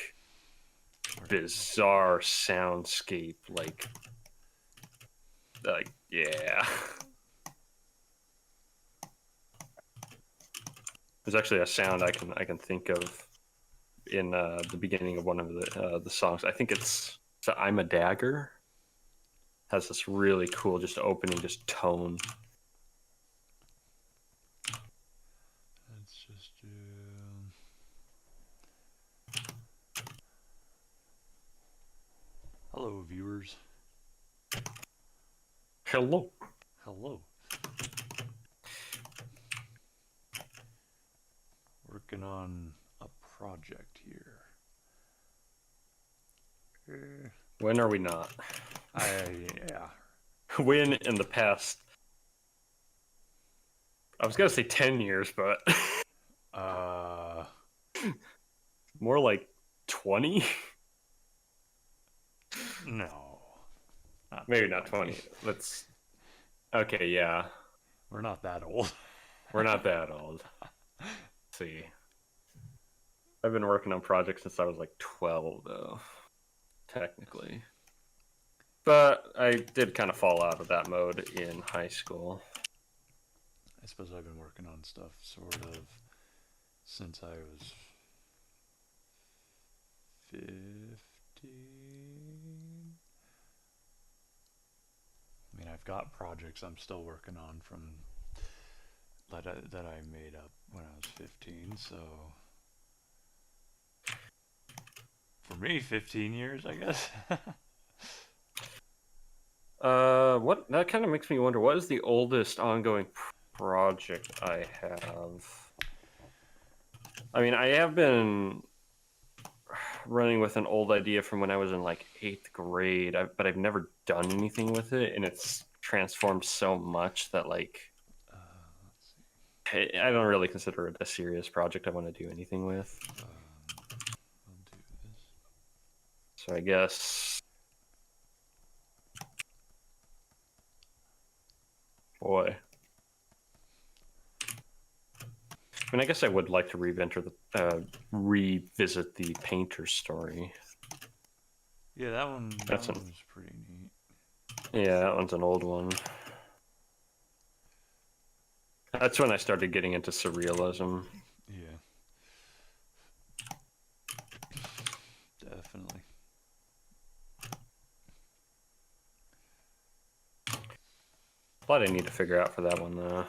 bizarre soundscape. Like yeah. There's actually a sound I can think of in the beginning of one of the songs. I think it's "I'm a Dagger." Has this really cool just opening just tone. Let's just do. Hello, viewers. Hello. Hello. Working on a project here. When are we not? Yeah. When in the past? I was gonna say 10 years, but Uh, more like 20. no, not Maybe not 20. 20. Let's. Okay, yeah, We're not that old. we're not that old. Let's see, I've been working on projects since I was like 12, though, technically. But I did kind of fall out of that mode in high school. I suppose I've been working on stuff sort of since I was 15. I mean, I've got projects I'm still working on from that I made up when I was 15. So for me, 15 years, I guess. What that kind of makes me wonder what is the oldest ongoing project I have? I mean, I have been running with an old idea from when I was in like 8th grade, but I've never done anything with it, and it's transformed so much that like Let's see. I don't really consider it a serious project I want to do anything with. I'll do this. So I guess, boy, I mean, I guess I would like to revisit the painter story. Yeah, that one. That one was pretty neat. Yeah, that one's an old one. That's when I started getting into surrealism. Yeah, definitely. A lot I need to figure out for that one, though.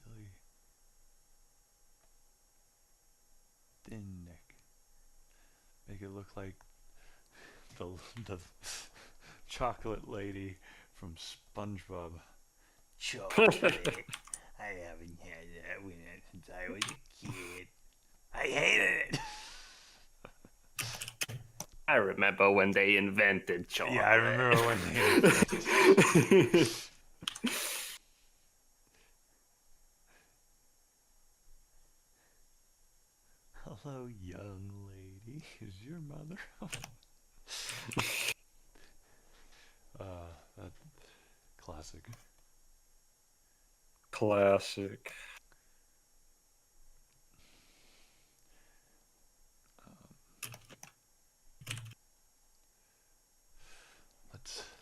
Really thin neck. Make it look like the the chocolate lady from SpongeBob. Chocolate. I haven't had that since I was a kid. I hated it. I remember when they invented chocolate. Yeah, I remember when they invented. Hello, young lady. Is your mother? That classic. Classic. Um,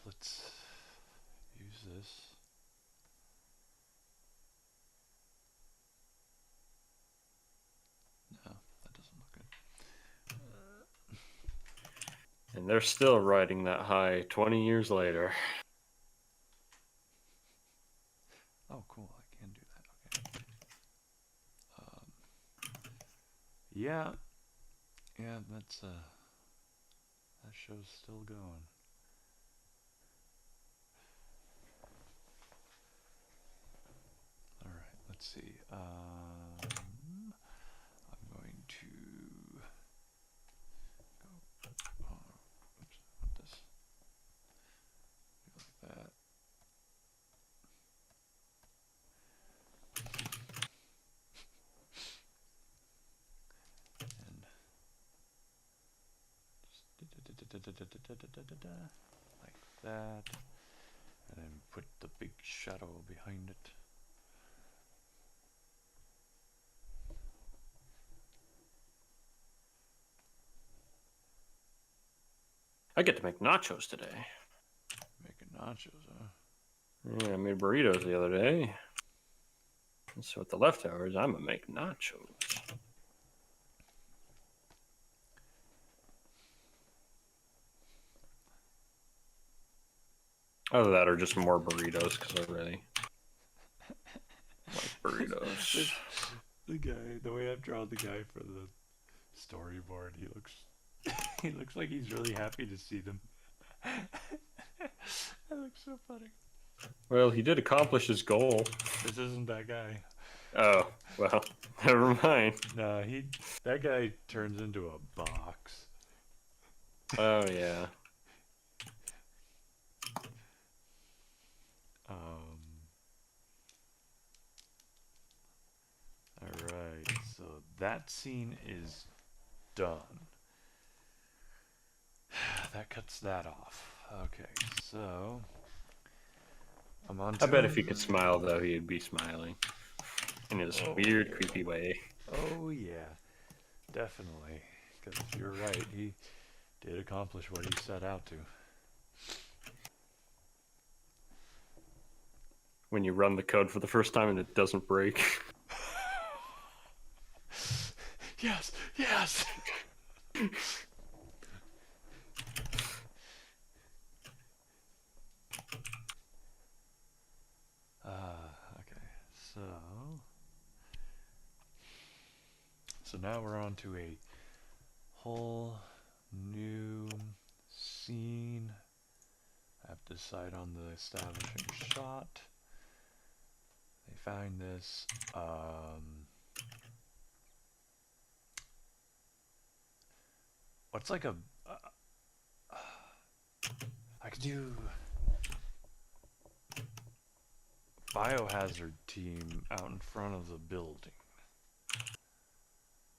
let's use this. No, that doesn't look good. And they're still riding that high 20 years later. Oh, cool. I can do that. Okay. Yeah. Yeah, that's nacho's still going. All right, let's see. I'm going to go. Oh, oops, not this. Do like that. And like that, and then put the big shadow behind it. I get to make nachos today. Making nachos, huh? Yeah, I made burritos the other day. And so with the leftovers, I'm gonna make nachos. Either that or just more burritos because I really like burritos. The way I've drawn the guy for the storyboard, he looks like he's really happy to see them. That looks so funny. Well, he did accomplish his goal. This isn't that guy. Oh, well, never mind. No, that guy turns into a box. Oh, yeah. Alright, so that scene is done. That cuts that off. Okay, so I'm on I to bet if he could smile, though, he'd be smiling in his weird, creepy way. Oh yeah, definitely. Because you're right, he did accomplish what he set out to. When you run the code for the first time and it doesn't break. Yes, yes. Okay, so now we're on to a whole new scene. I have to decide on the establishing shot. They find this. What's like a? I could do biohazard team out in front of the building.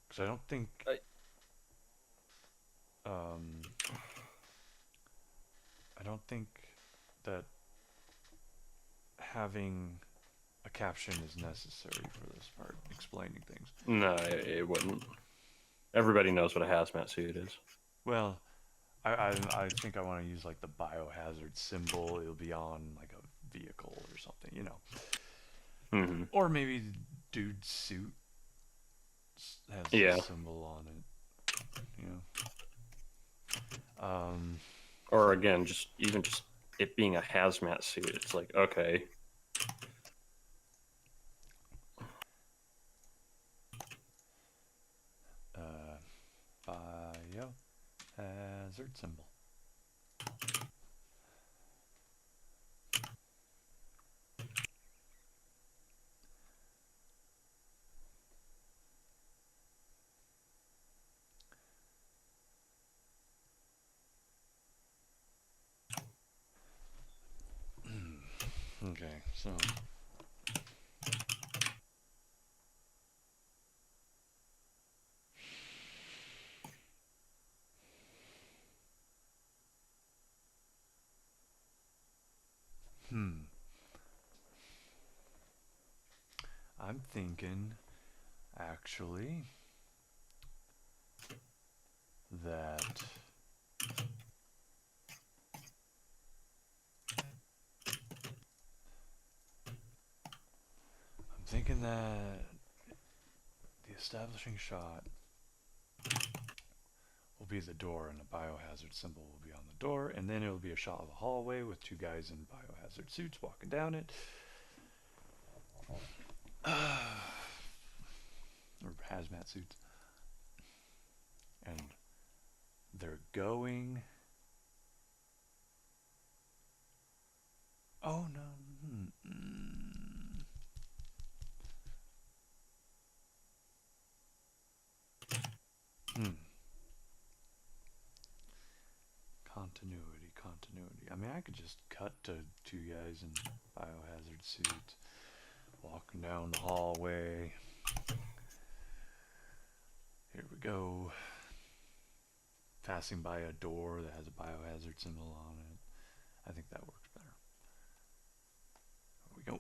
Because I don't think. I don't think that having a caption is necessary for this part, explaining things. No, it wouldn't. Everybody knows what a hazmat suit is. Well, I think I want to use like the biohazard symbol. It'll be on like a vehicle or something, you know. Mm-hmm. Or maybe the dude's suit has a symbol on it, you know. Or again, just it being a hazmat suit, it's like, okay. Biohazard symbol. Okay, so I'm thinking actually that the establishing shot will be the door and the biohazard symbol will be on the door, and then it will be a shot of a hallway with two guys in biohazard suits walking down it. Or hazmat suits. And they're going continuity. I mean, I could just cut to two guys in biohazard suits walking down the hallway. Here we go. Passing by a door that has a biohazard symbol on it. I think that works better. Here we go.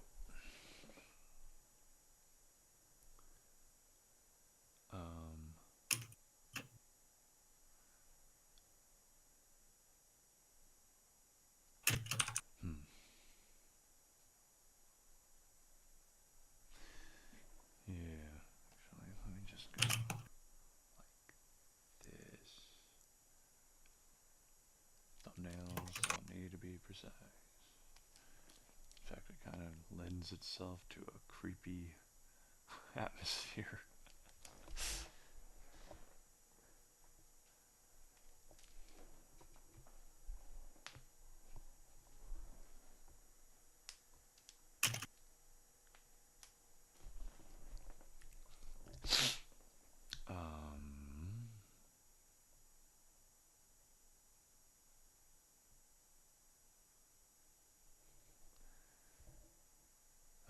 Hmm. Yeah. Actually, let me just go like this. Thumbnails don't need to be precise. In fact, it kind of lends itself to a creepy atmosphere.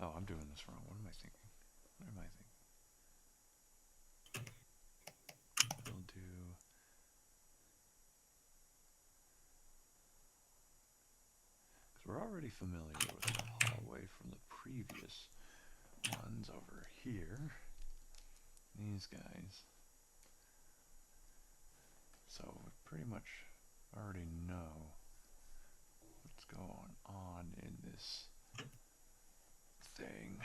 Oh, I'm doing this wrong. What am I thinking? What am I thinking? We'll do. Because we're already familiar with the hallway from the previous ones over here. These guys. So we pretty much already know what's going on in this thing.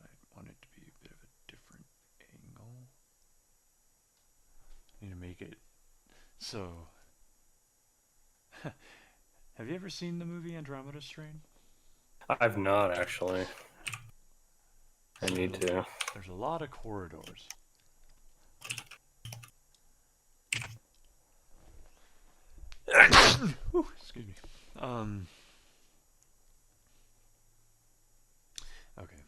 I want it to be a bit of a different angle. I need to make it so. Have you ever seen the movie Andromeda Strain? I've not actually. I need to. There's a lot of corridors. Excuse me. Okay,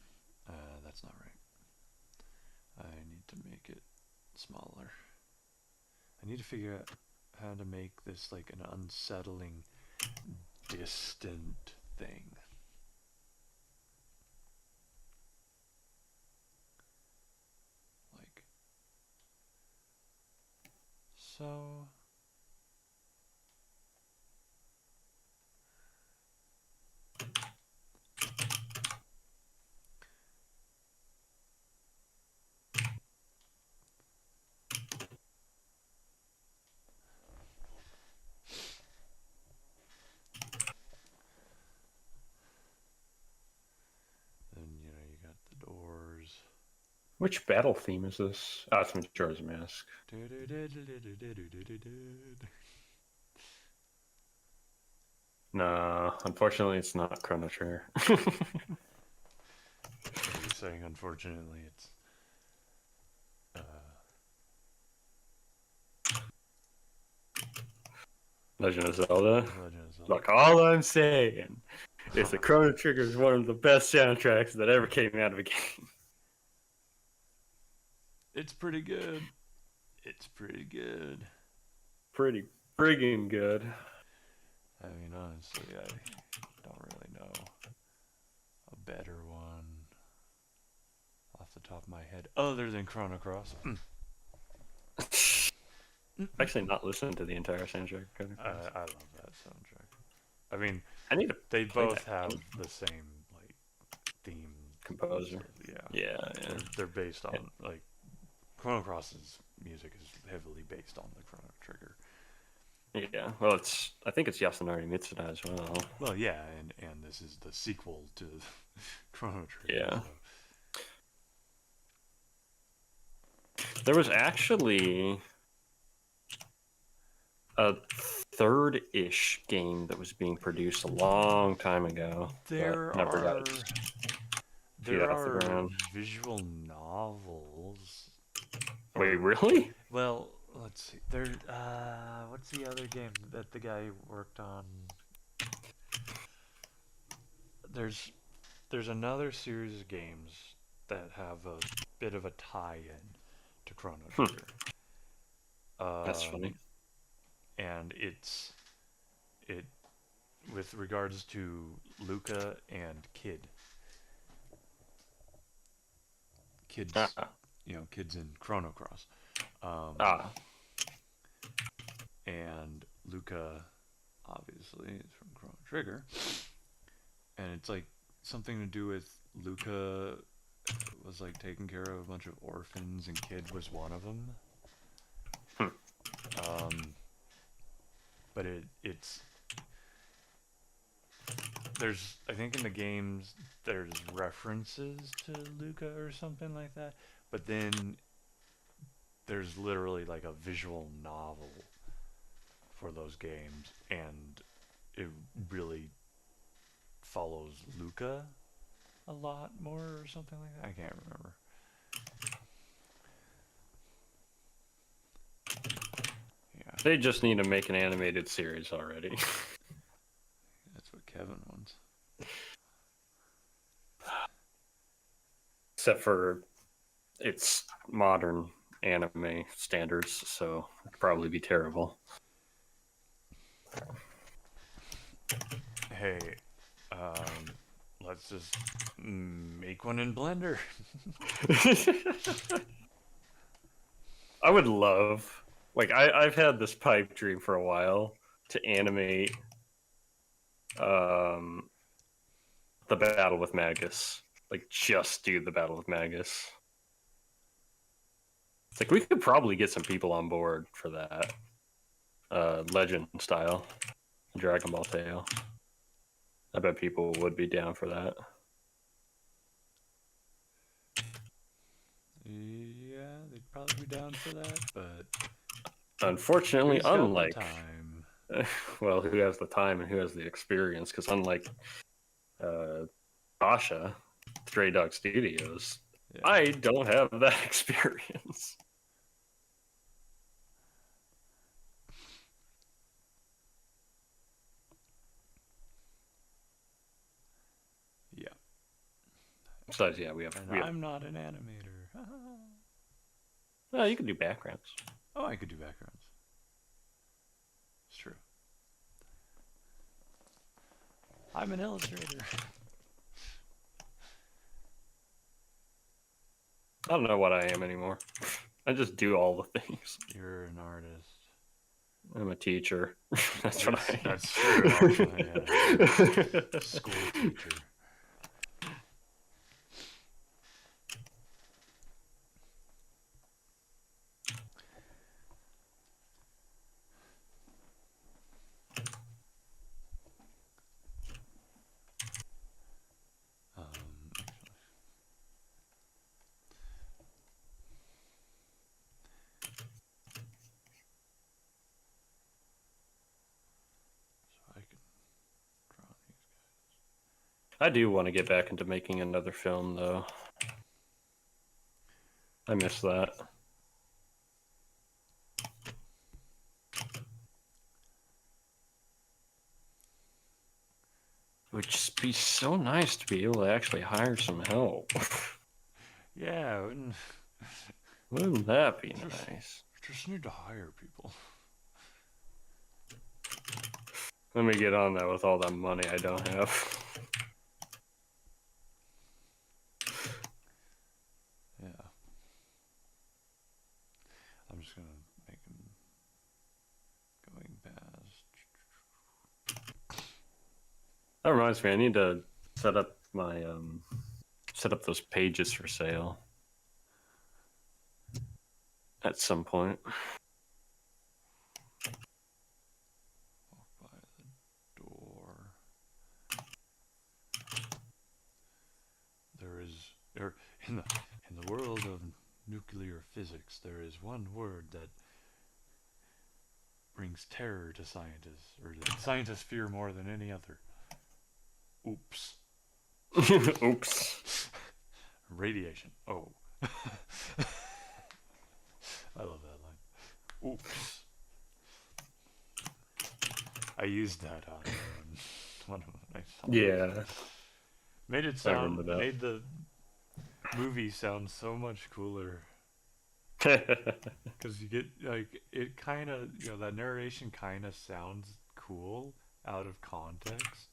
that's not right. I need to make it smaller. I need to figure out how to make this like an unsettling, distant thing. Like so. Then you got the doors. Which battle theme is this? Oh, it's Majora's Mask. No, unfortunately, it's not Chrono Trigger. Are you saying unfortunately it's Legend of Zelda. Legend of Zelda? Look, all I'm saying is that Chrono Trigger is one of the best soundtracks that ever came out of a game. It's pretty good. It's pretty good. Pretty friggin' good. I mean, honestly, I don't really know a better one off the top of my head other than Chrono Cross. Actually, not listened to the entire soundtrack. I love that soundtrack. I mean, I need to. they both have the same like theme Composer. Yeah. They're based on like Chrono Cross's music is heavily based on the Chrono Trigger. Yeah. Well, I think it's Yasunari Mitsuda as well. Well, yeah, and this is the sequel to Chrono Trigger. Yeah. So. There was actually a third-ish game that was being produced a long time ago. There never are got visual novels. Wait, really? Well, let's see. What's the other game that the guy worked on? There's another series of games that have a bit of a tie-in to Chrono Trigger. That's funny. and it with regards to Luca and kids, Ah, kids in Chrono Cross, um, ah. and Luca obviously is from Chrono Trigger, and it's like something to do with Luca was like taking care of a bunch of orphans, and Kid was one of them. Hmm. But it's there's I think in the games there's references to Luca or something like that, but then there's literally like a visual novel for those games, and it really follows Luca a lot more or something like that. I can't remember. Yeah, They just need to make an animated series already. that's what Kevin wants. Except for it's modern anime standards, so it'd probably be terrible. Hey, um, let's just make one in Blender. I would love, like, I've had this pipe dream for a while to animate um, the battle with Magus. Like, just do the battle with Magus. It's like we could probably get some people on board for that. Legend style, Dragon Ball tale. I bet people would be down for that. Yeah, they'd probably be down for that, but Unfortunately, who's got the unlike, time? well, who has the time and who has the experience? Because unlike uh, Asha, Stray Dog Studios, Yeah, I don't have that experience. yeah. Besides, yeah, we have And we have. I'm not an animator. Oh, you can do backgrounds. Oh, I could do backgrounds. It's true. I'm an illustrator. I don't know what I am anymore. I just do all the things. You're an artist. I'm a teacher. That's what I am. That's true, actually. Yeah. School teacher. Actually, so I can draw these I do want to get back into making another film, though. I miss that. It would just be so nice to be able to actually hire some help. Yeah, Wouldn't that be nice? just need to hire people. Let me get on that with all that money I don't have. Yeah. I'm just gonna make him going past. That reminds me, I need to set up my set up those pages for sale at some point. Walk by the door. There in the world of nuclear physics, there is one word that brings terror to scientists, or that scientists fear more than any other. Oops. Oops. Radiation. Oh. I love that line. Oops. I used that on one of my songs. Yeah, I remember that. Made the movie sounds so much cooler. Because you get like it kind of that narration kind of sounds cool out of context.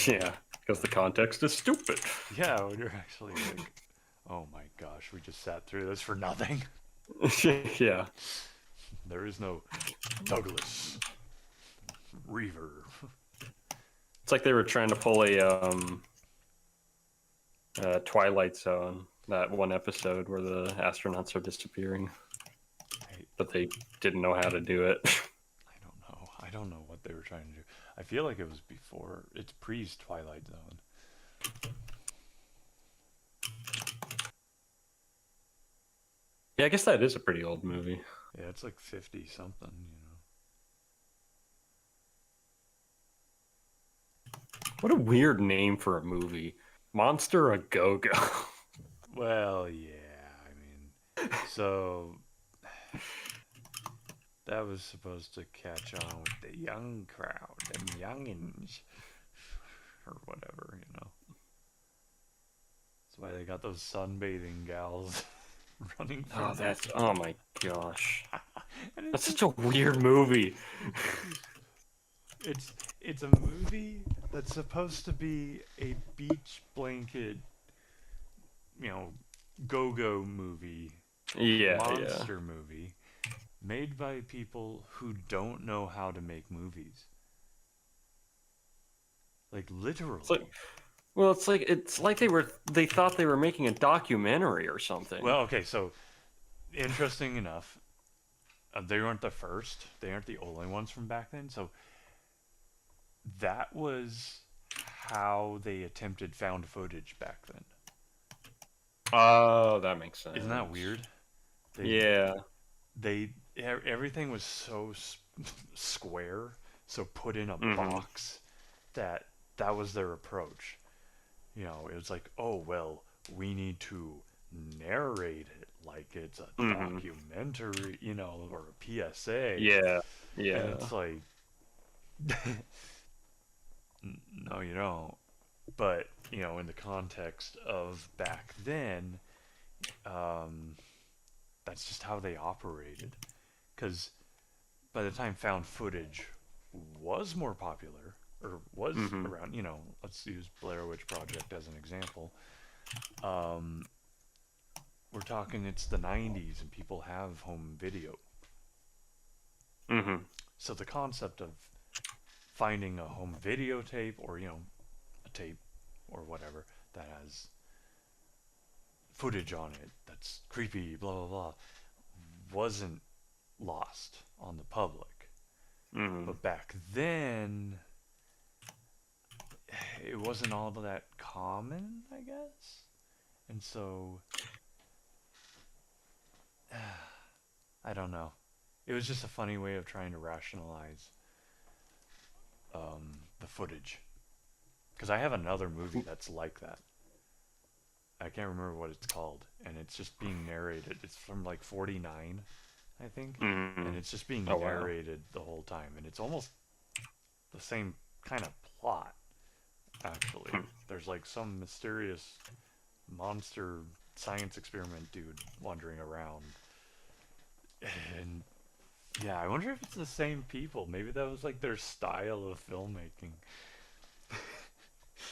Yeah, because the context is stupid. Yeah, when you're actually like, oh my gosh, we just sat through this for nothing. Yeah. There is no Douglas Reaver. It's like they were trying to pull a Twilight Zone, that one episode where the astronauts are disappearing, but they didn't know how to do it. I don't know. I don't know what they were trying to do. I feel like it was before. It's pre Twilight Zone. Yeah, I guess that is a pretty old movie. Yeah, it's like 50 something, What a weird name for a movie. Monster a Go-Go. Well, yeah, I mean, so that was supposed to catch on with the young crowd, them youngins, or whatever. That's why they got those sunbathing gals running Oh, through. oh my gosh. And That's such a weird movie. it's a movie that's supposed to be a beach blanket, go-go movie, Yeah, monster movie, made by people who don't know how to make movies. Like literally. It's like they thought they were making a documentary or something. Well, okay, so interesting enough, they weren't the first. They aren't the only ones from back then. So that was how they attempted found footage back then. Oh, that makes sense. Isn't that weird? Yeah. Everything was so square, so put in a box that was their approach. It was like, oh well, we need to narrate it like it's a documentary, or a PSA. Yeah. And it's like, no, you don't. But in the context of back then, that's just how they operated. Because by the time found footage was more popular, or was around, let's use Blair Witch Project as an example. We're talking it's the 90s and people have home video. So the concept of finding a home videotape or, a tape or whatever that has footage on it that's creepy, blah, blah, blah, wasn't lost on the public. But back then, it wasn't all that common, I guess. And so, I don't know. It was just a funny way of trying to rationalize the footage. Because I have another movie that's like that. I can't remember what it's called, and it's just being narrated. It's from like 49, I think, and it's just being narrated the whole time, and it's almost the same kind of plot. Actually, there's like some mysterious monster science experiment dude wandering around, and yeah, I wonder if it's the same people. Maybe that was like their style of filmmaking.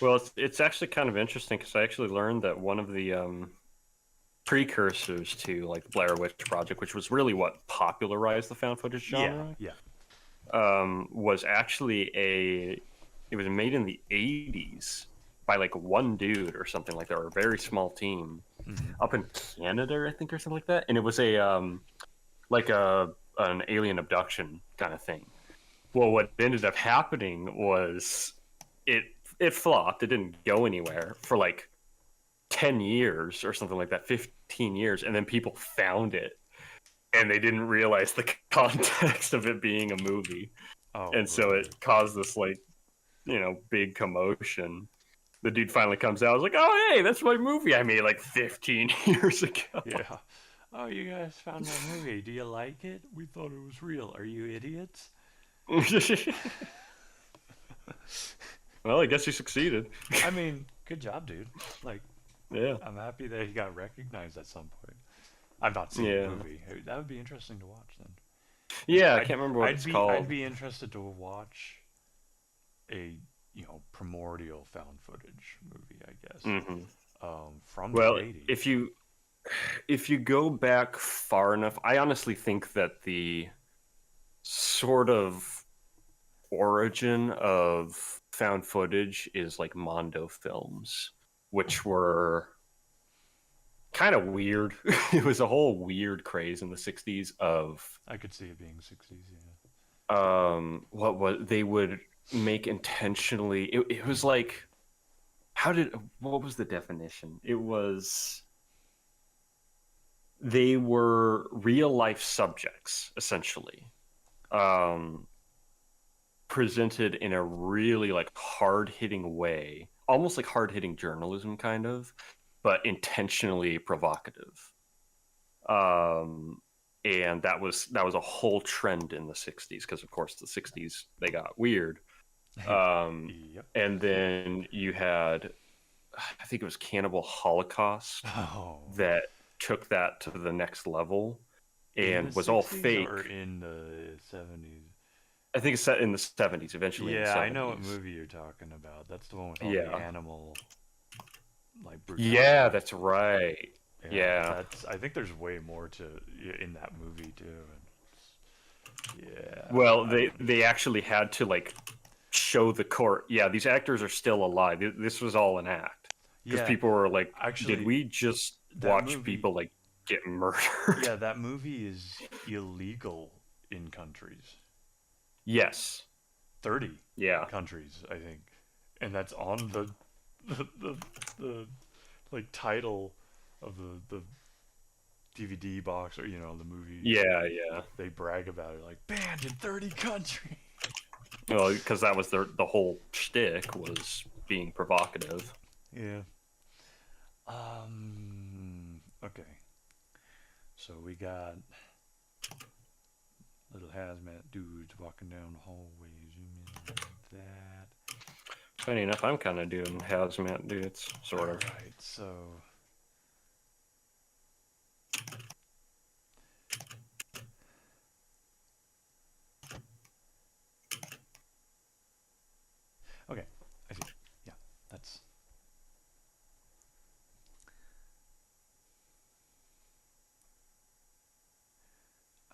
Well, it's actually kind of interesting because I actually learned that one of the precursors to like the Blair Witch Project, which was really what popularized the found footage genre, was actually it was made in the 80s by like one dude or something like that, or a very small team up in Canada, I think, or something like that. And it was like an alien abduction kind of thing. Well, what ended up happening was it flopped. It didn't go anywhere for like 10 years or something like that, 15 years. And then people found it and they didn't realize the context of it being a movie. Oh, and so it caused this like, big commotion. The dude finally comes out. I was like, oh, hey, that's my movie I made like 15 years ago. Yeah. Oh, you guys found my movie. Do you like it? We thought it was real. Are you idiots? Well, I guess you succeeded. I mean, good job, dude. Like, yeah. I'm happy that he got recognized at some point. I've not seen the Yeah. movie. That would be interesting to watch then. Yeah, I I'd can't remember what I'd it's be I'd called. be interested to watch a primordial found footage movie, I guess, Hmm. from the Well, '80s. if you go back far enough, I honestly think that the sort of origin of found footage is like Mondo films, which were kind of weird. It was a whole weird craze in the 60s of I could see it being '60s. Yeah. what they would make intentionally. It was like, what was the definition? It was, they were real life subjects essentially, um presented in a really like hard hitting way, almost like hard hitting journalism kind of, but intentionally provocative. um and that was a whole trend in the 60s, because of course the 60s they got weird. um Yep. and then you had, I think it was Cannibal Holocaust, Oh, that took that to the next level in the and was all '60s fake. or in the '70s? I think it's set in the 70s, eventually in the Yeah, I know what 70s. movie you're talking about. That's the one with all the Yeah. animal like Yeah, brutality. that's right. Yeah, Yeah. that's. I think there's way more to in that movie too. And yeah, Well, I, they actually had to like show the court, yeah, these actors are still alive. This was all an act. Because yeah. people were like, did Actually, we just that watch movie. people like get murdered? Yeah, that movie is illegal in countries. Yes. 30 Yeah. countries, I think, and that's on the like title of the DVD box, or the movie. Yeah, yeah. They brag about it like banned in 30 countries. Well, because that was the whole shtick, was being provocative. Yeah. Okay. So we got little hazmat dudes walking down the hallway. Zoom in like that. Funny enough, I'm kind of doing hazmat dudes, All sort of. right. So okay. I see. Yeah. That's.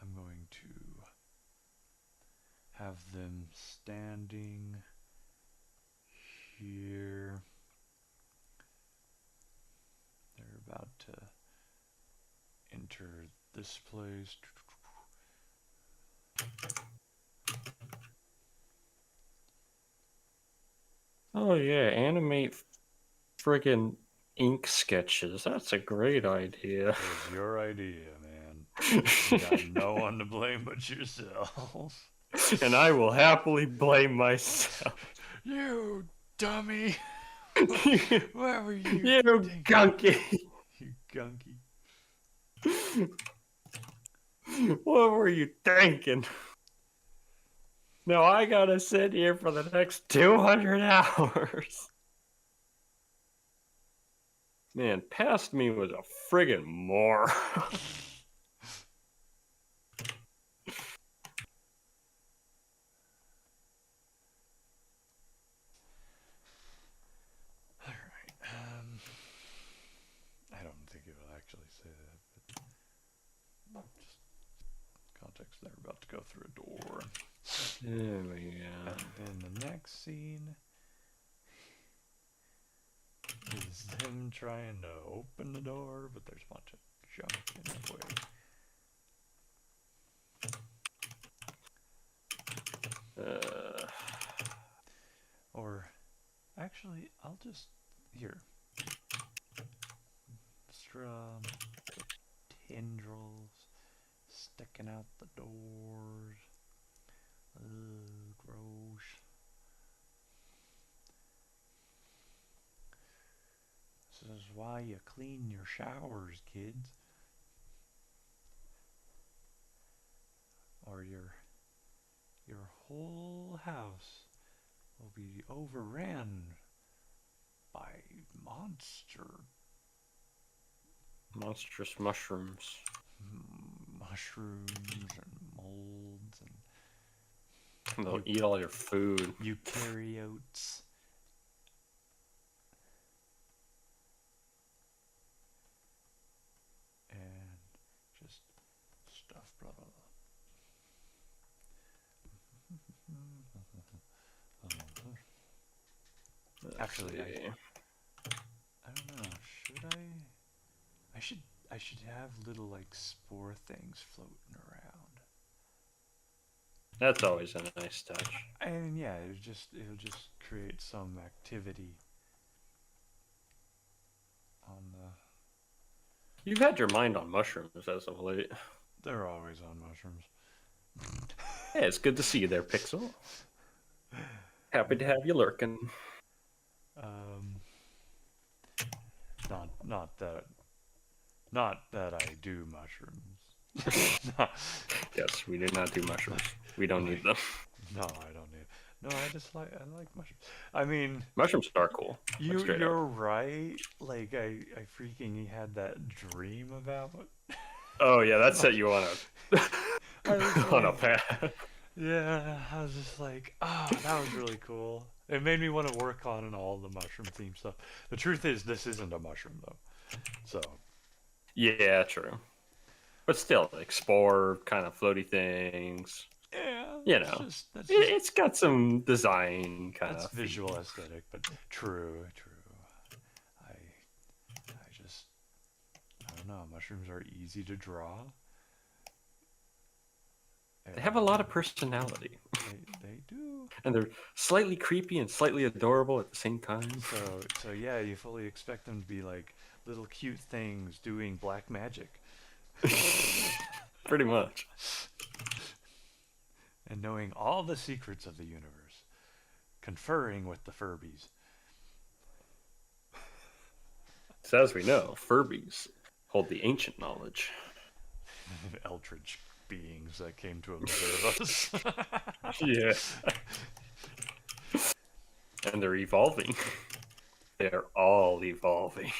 I'm going to have them standing here. They're about to enter this place. Oh yeah, animate friggin' ink sketches. That's a great idea. It was your idea, man. You got no one to blame but yourself. And I will happily blame myself. You dummy! You Where were you thinking? gunky. You gunky. What were you thinking? Now I gotta sit here for the next 200 hours. Man, past me was a friggin' moron. Alright, I don't think it will actually say that, but just context, they're about to go through a door. Oh yeah. And then the next scene is him trying to open the door, but there's a bunch of junk in the way. Or, actually, I'll just here. Strum, tendrils sticking out the doors. Ugh, gross. This is why you clean your showers, kids. Or your whole house will be overran by monster Monstrous mushrooms. Mushrooms and molds and They'll eat all your food. eukaryotes. And just stuff, blah blah blah. Actually, I don't know. Should I? I should have little like spore things floating around. That's always a nice touch. And yeah, it'll just create some activity on the. You've had your mind on mushrooms as of late. They're always on mushrooms. Yeah, it's good to see you there, Pixel. Happy to have you lurking. Um, not that I do mushrooms. No, Yes, we do not do mushrooms. We don't need them. no, I don't need. No, I like mushrooms. I mean, Mushrooms are cool. Like, straight up. you're right. Like I freaking had that dream about. Oh yeah, that set you on a I was on a like, path. yeah, I was just like, oh, that was really cool. It made me want to work on all the mushroom theme stuff. The truth is, this isn't a mushroom though. So Yeah, true. But still, like spore kind of floaty things. yeah, You know, that's it's got some design kind that's of visual aesthetic, but true. I just I don't know. Mushrooms are easy to draw. They have a lot of personality. They do. And they're slightly creepy and slightly adorable at the same time. So yeah, you fully expect them to be like little cute things doing black magic. Pretty much. And knowing all the secrets of the universe, conferring with the Furbies. So as we know, Furbies hold the ancient knowledge. Eldritch beings that came to observe us. Yeah. And they're evolving. They're all evolving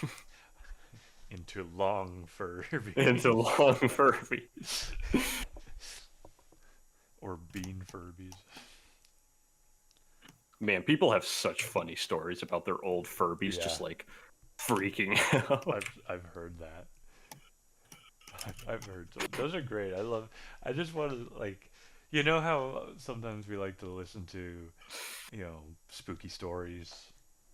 Into long Furbies. into long Furbies. Or bean Furbies. Man, people have such funny stories about their old Furbies Yeah. just like freaking out. I've heard that. I've heard those are great. I just want to like, you know how sometimes we like to listen to, spooky stories,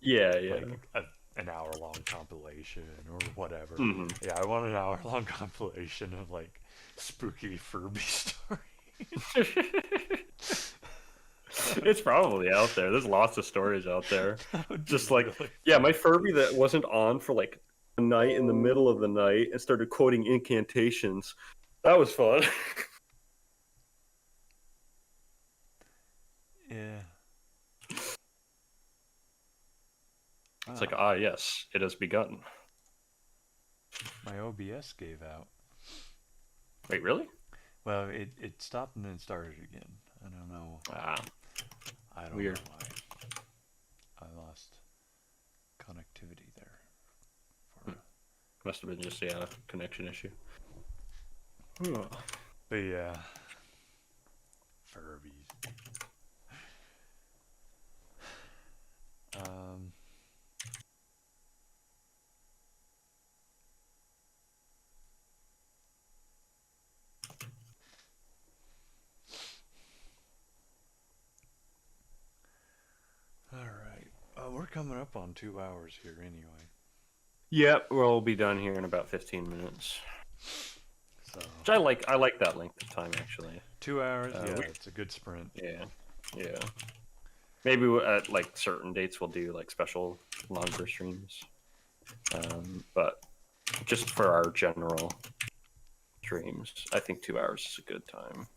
Yeah. like an hour-long compilation or whatever. hmm Yeah, I want an hour-long compilation of like spooky Furby stories. It's probably out there. There's lots of stories out there. That would be Just like, really yeah, fun. my Furby that wasn't on for like a night in the middle of the night and started quoting incantations. That was fun. Yeah. It's like, yes, it has begun. My OBS gave out. Wait, really? Well, it stopped and then started again. I don't know. I don't Weird. know why. I lost connectivity there. Must have been just a connection issue. But yeah, Furbies. All right. We're coming up on 2 hours here anyway. Yep, we'll be done here in about 15 minutes. So Which I like that length of time actually. 2 hours. Yeah, it's a good sprint. Yeah. Maybe at like certain dates we'll do like special longer streams. But just for our general streams, I think 2 hours is a good time.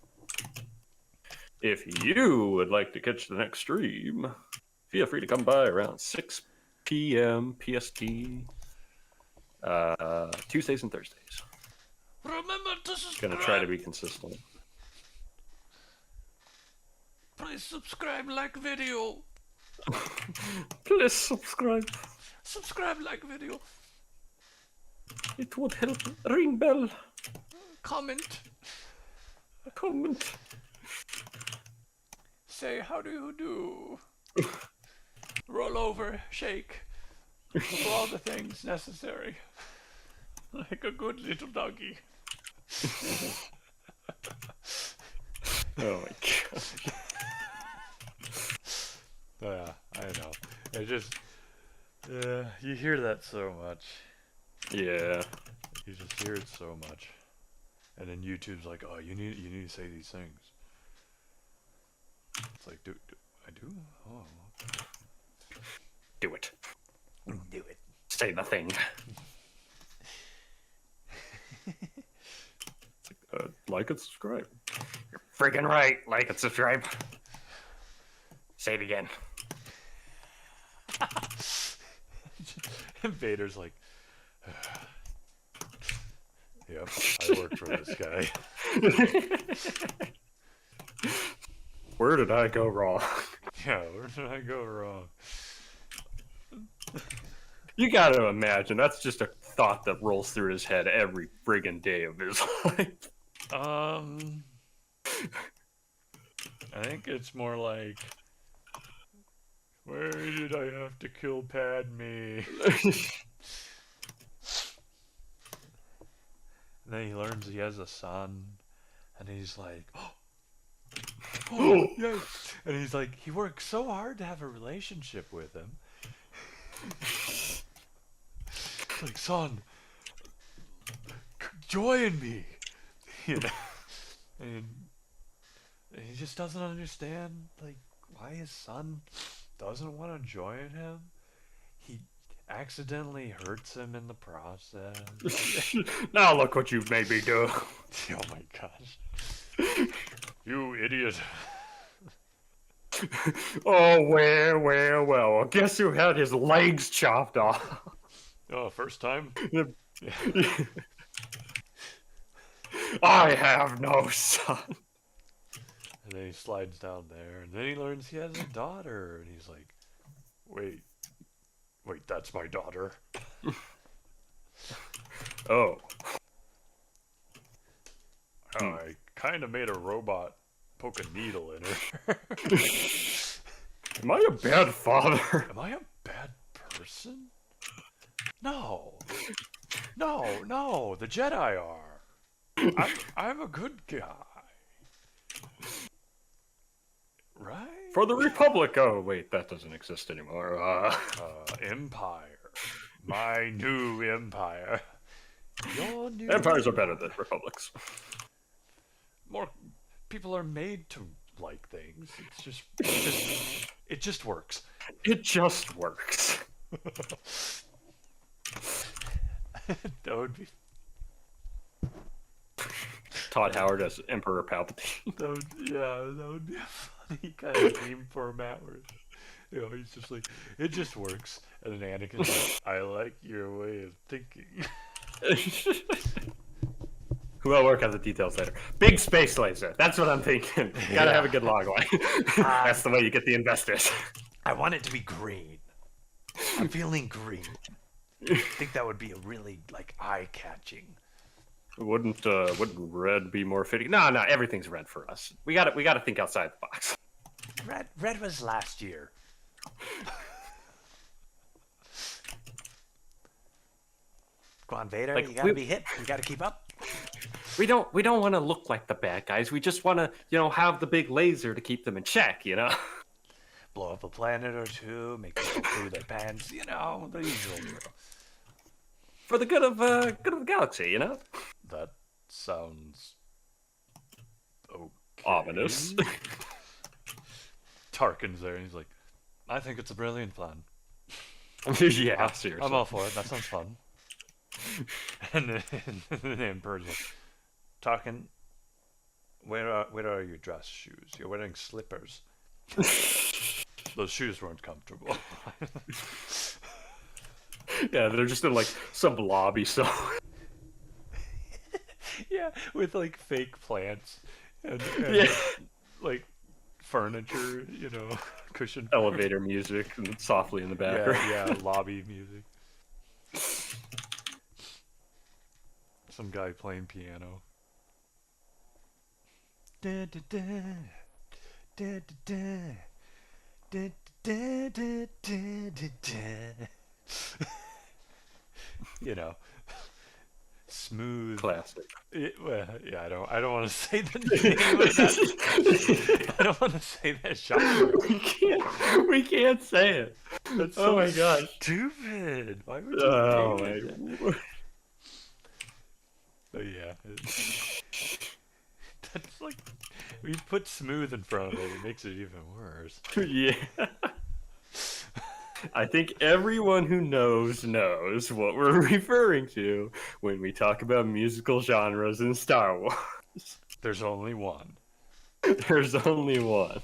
If you would like to catch the next stream, feel free to come by around 6 p.m. PST, Tuesdays and Thursdays. Remember to subscribe. Gonna try to be consistent. Please subscribe, like video. Please subscribe. Subscribe, like video. It would help. Ring bell. Comment. Comment. Say how do you do. Roll over, shake. For all the things necessary. Like a good little doggy. Oh my god. Yeah, I know. It just, you hear that so much. Yeah. You just hear it so much, and then YouTube's like, "Oh, you need to say these things." It's like, do I do? Oh, Do it. do it. Say the thing. Like and subscribe. You're freaking right. Like and subscribe. Say it again. And Vader's like, "Yep, I worked for this guy." Where did I go wrong? Yeah, where did I go wrong? You gotta imagine that's just a thought that rolls through his head every friggin' day of his life. I think it's more like, where did I have to kill Padme? And then he learns he has a son, and he's like, oh, yay. And he's like, he works so hard to have a relationship with him. Like, son, join me. You know? And he just doesn't understand, like, why his son doesn't want to join him. He accidentally hurts him in the process. Now look what you've made me do. Oh my gosh. You idiot. Oh, well. Guess who had his legs chopped off? Oh, first time? I have no son. And then he slides down there, and then he learns he has a daughter, and he's like, wait, that's my daughter? Oh. I kind of made a robot poke a needle in her. Am I a bad father? Am I a bad person? No, the Jedi are. I'm a good guy. Right? For the Republic. Oh, wait, that doesn't exist anymore. Empire. My new empire. Your new Empires are better than republics. More people are made to like things. It just works. It just works. That would be Todd Howard as Emperor Palpatine. that would be a funny kind of theme format where, you know, he's just like, it just works, and then Anakin's like, I like your way of thinking. We'll work out the details later. Big space laser. That's what I'm thinking. Gotta have a good log line. That's the way you get the investors. I want it to be green. I'm feeling green. I think that would be a really, like, eye-catching. Wouldn't red be more fitting? No, everything's red for us. We gotta think outside the box. Red was last year. Go on, Vader. Like, you gotta be hip. You gotta keep up. We don't want to look like the bad guys. We just want to, have the big laser to keep them in check, Blow up a planet or two, make people poo their pants, the usual drill. For the good of the galaxy, That sounds okay. Ominous. Tarkin's there, and he's like, I think it's a brilliant plan. Yeah, seriously. I'm all for it. That sounds fun. And then the Emperor's like, Tarkin, where are your dress shoes? You're wearing slippers. Those shoes weren't comfortable. Yeah, they're just in like some lobby, so Yeah, with like fake plants and yeah, like furniture, cushion elevator music and softly in the background. Yeah, lobby music. Some guy playing piano. Da, da, da, da, da, da, da, da, da, da, da. You know, smooth. Classic. Well, yeah, I don't want to say the name of that. I don't want to say that genre. We can't say it. That's Oh so my gosh. stupid. Why would you Oh name it that? my. But yeah, that's like we put smooth in front of it. It makes it even worse. Yeah. I think everyone who knows what we're referring to when we talk about musical genres in Star Wars. There's only one. There's only one.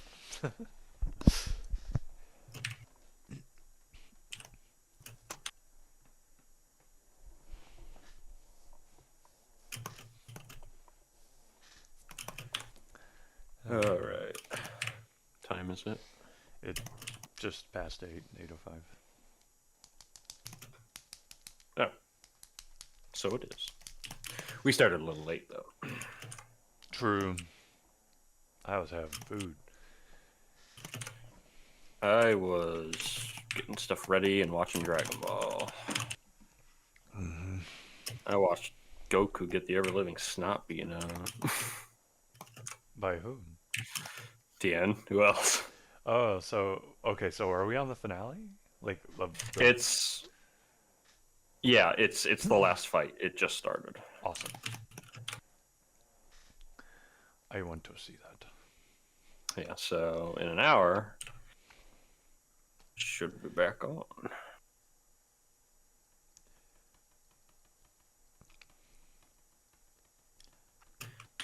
All right. Time is it? It just past 8:05. Oh, so it is. We started a little late though. True. I was having food. I was getting stuff ready and watching Dragon Ball. Mm-hmm. I watched Goku get the ever living snot beaten out of him. By whom? Tien. Who else? Oh, so okay. So are we on the finale? Like It's the last fight. It just started. awesome. I want to see that. Yeah, so in an hour should be back on.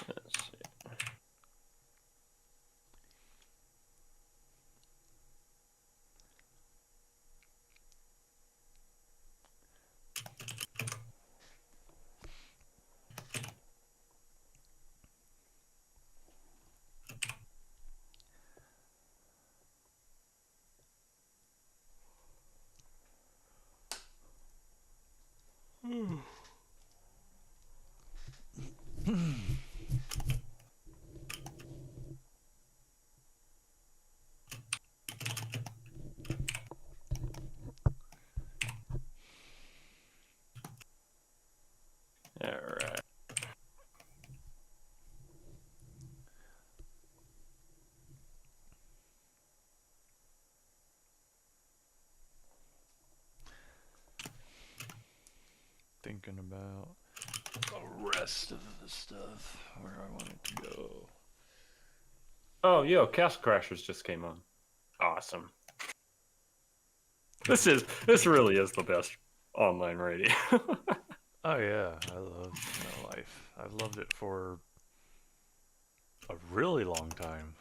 Let's see. All right. Thinking about the rest of the stuff, where I want it to go. Oh, yo, Castle Crashers just came on. Awesome. This really is the best online radio. Oh yeah, I love No Life. I've loved it for a really long time.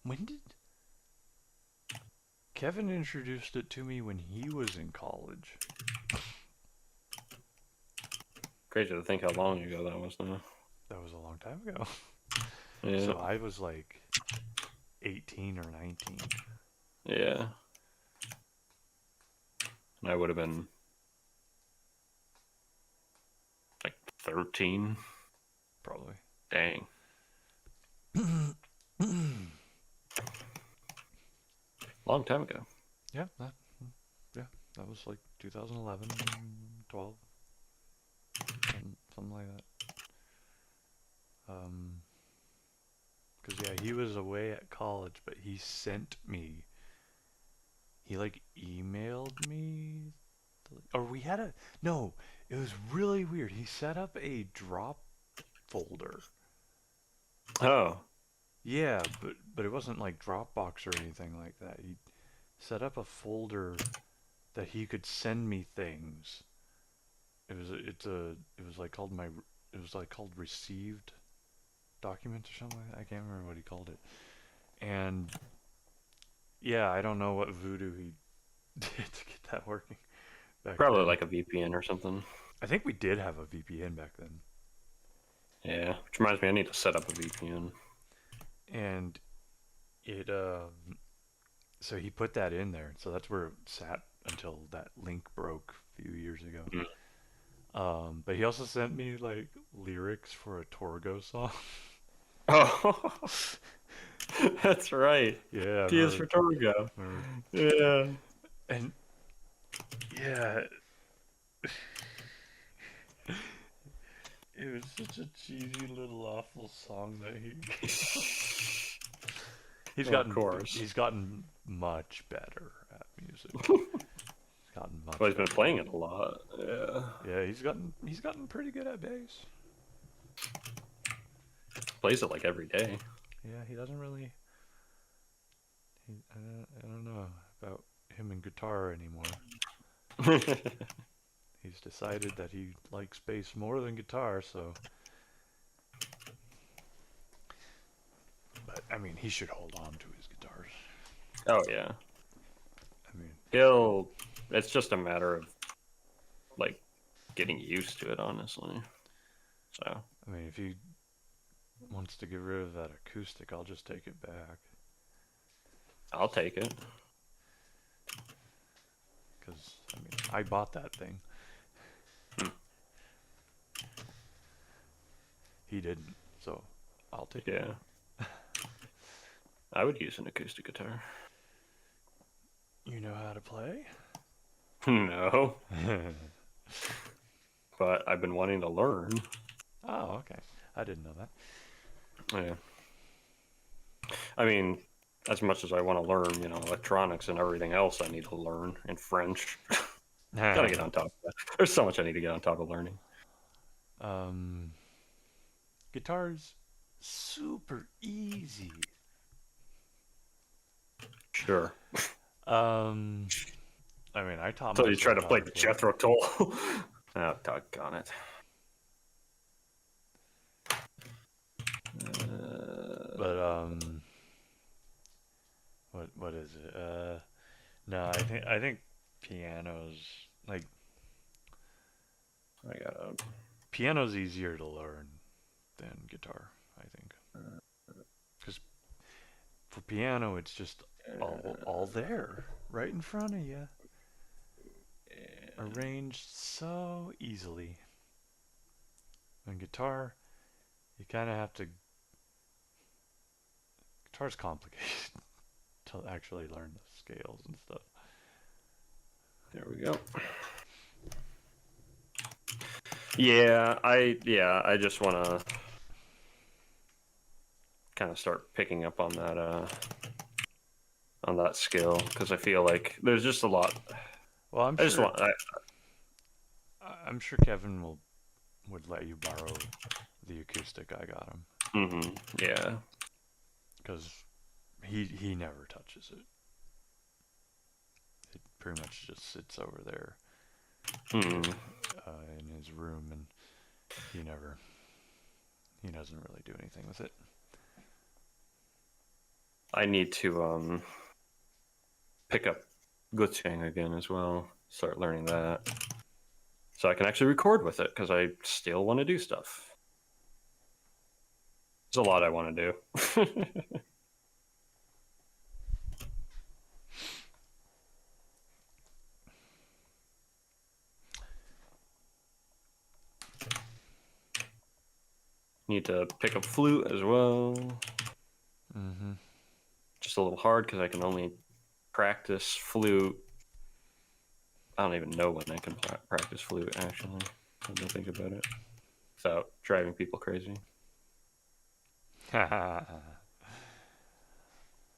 When did Kevin introduced it to me when he was in college? Crazy to think how long ago that was now. That was a long time ago. Yeah. So I was like 18 or 19. Yeah. And I would have been like 13. Probably. Dang. Long time ago. Yeah, that was like 2011, 12, something like that. Cause yeah, he was away at college, but he sent me. He like emailed me, or we had a no. It was really weird. He set up a drop folder. Oh. Yeah, but it wasn't like Dropbox or anything like that. He set up a folder that he could send me things. It was like called received documents or something like that. I can't remember what he called it. And yeah, I don't know what voodoo he did to get that working back Probably then. like a VPN or something. I think we did have a VPN back then. Yeah, which reminds me, I need to set up a VPN. And it so he put that in there. So that's where it sat until that link broke a few years ago. Mm. But he also sent me like lyrics for a Torgo song. Oh, that's right. Yeah, I T is remember, for Torgo. remember. Yeah. And yeah, it was such a cheesy little awful song that he he's Well, of gotten course. he's gotten much better at music. He's gotten Well, much he's been better. playing it a lot. Yeah. Yeah, he's gotten pretty good at bass. Plays it like every day. Yeah, he doesn't really. I don't know about him and guitar anymore. He's decided that he likes bass more than guitar, so. But I mean, he should hold on to his guitars. Oh yeah. I mean, He'll. It's just a matter of like getting used to it, honestly. So if he wants to get rid of that acoustic, I'll just take it back. I'll take it. Because I bought that thing. He didn't, so I'll take it. Yeah. I would use an acoustic guitar. You know how to play? No, but I've been wanting to learn. Oh, okay. I didn't know that. Yeah. I mean, as much as I want to learn, electronics and everything else I need to learn in French. Gotta get on top of that. There's so much I need to get on top of learning. Guitar's super easy. Sure. I taught So myself you try to how play the Jethro Tull. Oh, doggone it. But what is it? No, I think piano's like I gotta. piano's easier to learn than guitar. I think because for piano it's just all there, right in front of you, arranged so easily. On guitar, you kind of have to. Guitar's complicated to actually learn the scales and stuff. There we go. I just want to kind of start picking up on that skill because I feel like there's just a lot. Well, I just want. I'm sure Kevin would let you borrow the acoustic I got him. Yeah. Because he never touches it. It pretty much just sits over there in his room, and he doesn't really do anything with it. I need to pick up Gutsang again as well. Start learning that, so I can actually record with it because I still want to do stuff. There's a lot I want to do. Need to pick up flute as well. Just a little hard because I can only practice flute. I don't even know when I can practice flute, actually. I don't think about it. Without driving people crazy.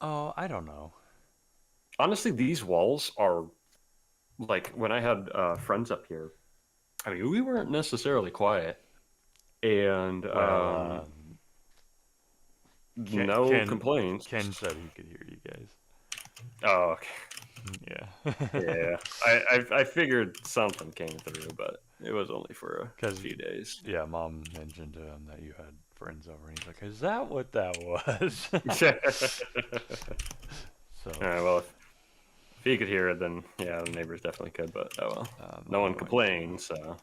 Oh, I don't know. Honestly, these walls are like when I had friends up here. We weren't necessarily quiet, and no complaints. Ken said he could hear you guys. Oh, okay. Yeah. Yeah. I figured something came through, but it was only for a few days. Yeah, Mom mentioned to him that you had friends over, and he's like, "Is that what that was?" So. Well, if he could hear it, then yeah, the neighbors definitely could. But oh well, no one complained, so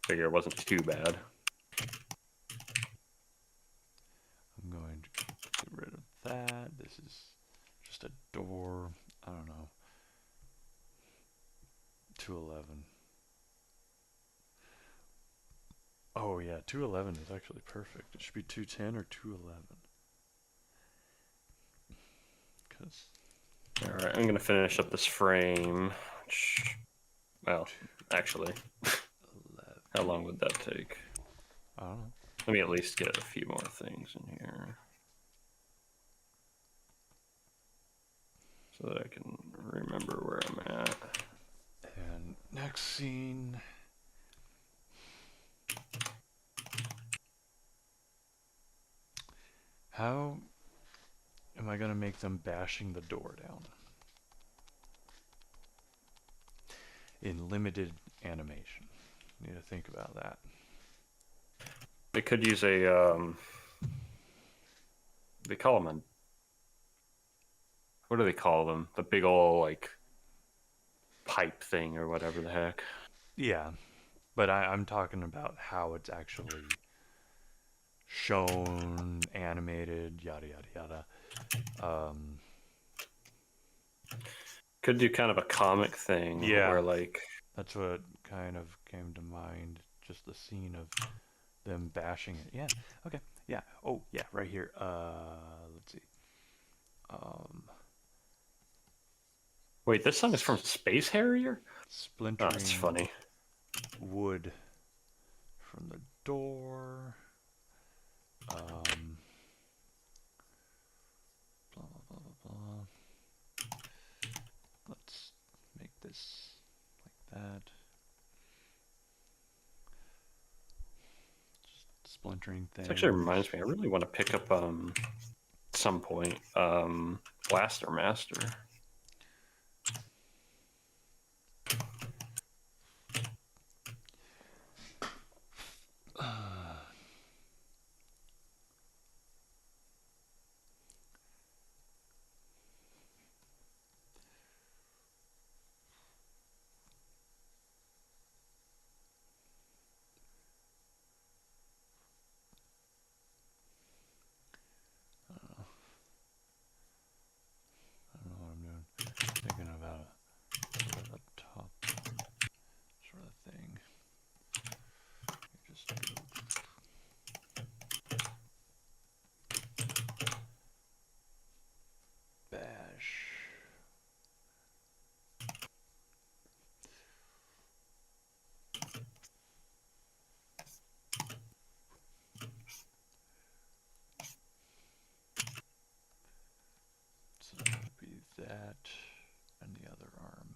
figure it wasn't too bad. I'm going to get rid of that. This is just a door. I don't know. 211. Oh yeah, 211 is actually perfect. It should be 210 or 211. Because All right, I'm gonna finish up this frame. Well, actually, 11. how long would that take? I don't know. Let me at least get a few more things in here so that I can remember where I'm at. And next scene. How am I going to make them bashing the door down? In limited animation. Need to think about that. They could use a, they call them what do they call them? The big old, like, pipe thing or whatever the heck. Yeah, but I'm talking about how it's actually shown, animated, yada yada yada. Could do kind of a comic thing Yeah, where, like, that's what kind of came to mind. Just the scene of them bashing it. Yeah. Okay. Yeah. Oh, yeah. Right here. Let's see. Um, wait, this song is from Space Harrier? Oh, that's splintering funny. wood from the door. Blah blah blah blah blah. Let's make this like that. Just splintering things. This actually reminds me, I really want to pick up some point Blaster Master. I don't know what I'm doing. Thinking about sort of a top sort of thing. You just do bash. So that would be that, and the other arm.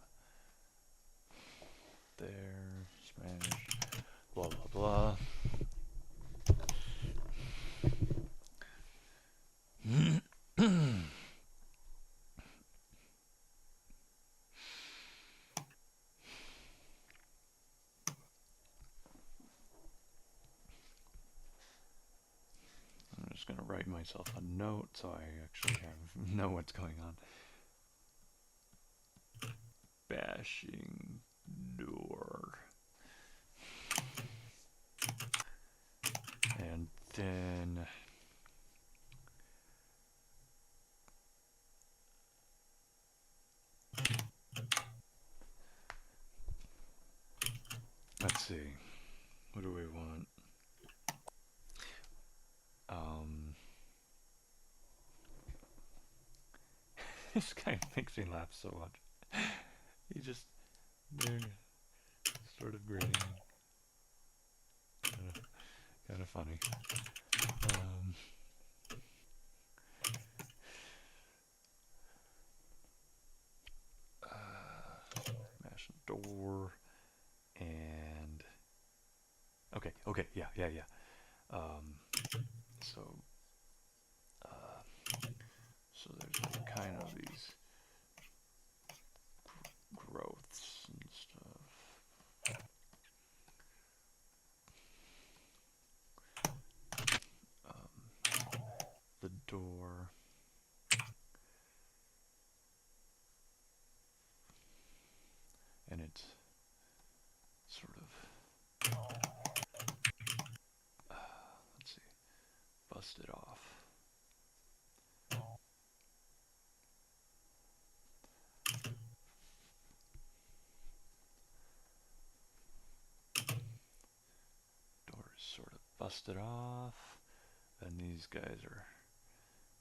There, smash, blah blah blah. I'm just gonna write myself a note so I actually know what's going on. Bashing door. And then let's see. What do we want? This guy makes me laugh so much. He just, they're sort of grinning. Kind of funny. Smash the door. And okay, yeah. So so there's like kind of these growths and stuff. The door. And it's sort of, let's see, busted off. busted off. And these guys are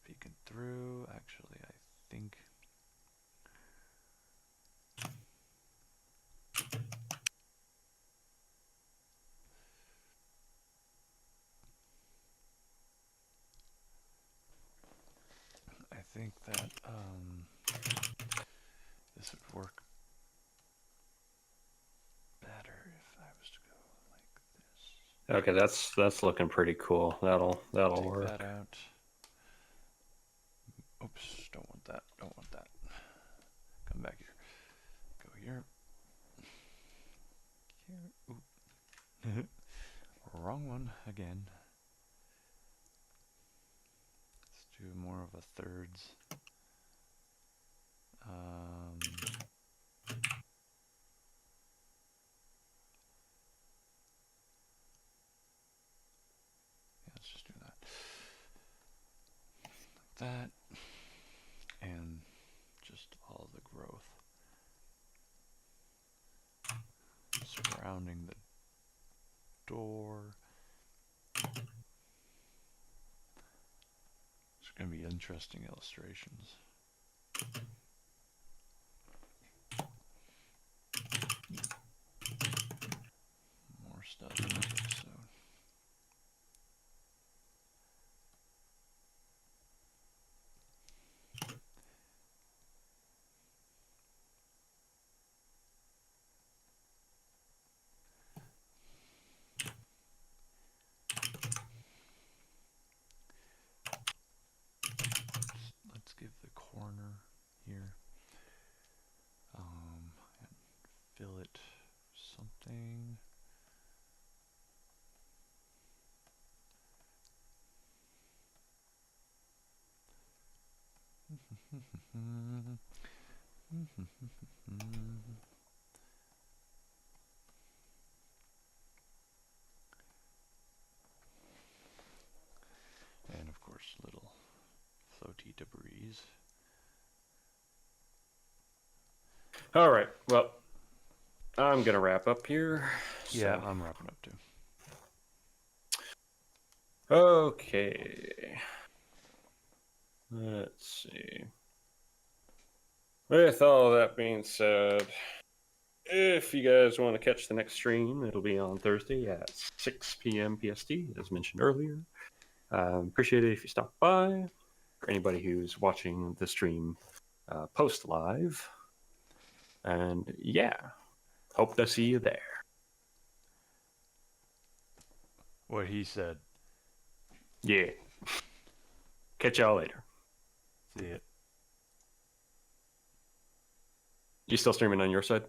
peeking through. Actually, I think that this would work better if I was to go like this. Okay, that's looking pretty cool. That'll Take work. that out. Oops, don't want that. Don't want that. Come back here. Go here. Here. Oop. Wrong one again. Let's do more of a thirds. Yeah, let's just do that. Like that. And just all the growth surrounding the door. It's going to be interesting illustrations. More stuff in this episode. Let's give the corner here and fill it something. And of course, little floaty debris. All right. Well, I'm gonna wrap up here. Yeah, I'm wrapping up too. Okay. Let's see. With all that being said, if you guys want to catch the next stream, it'll be on Thursday at 6 p.m. PST, as mentioned earlier. Appreciate it if you stop by. For anybody who's watching the stream post live. And yeah, hope to see you there. What he said. Yeah. Catch y'all later. See it. You still streaming on your side?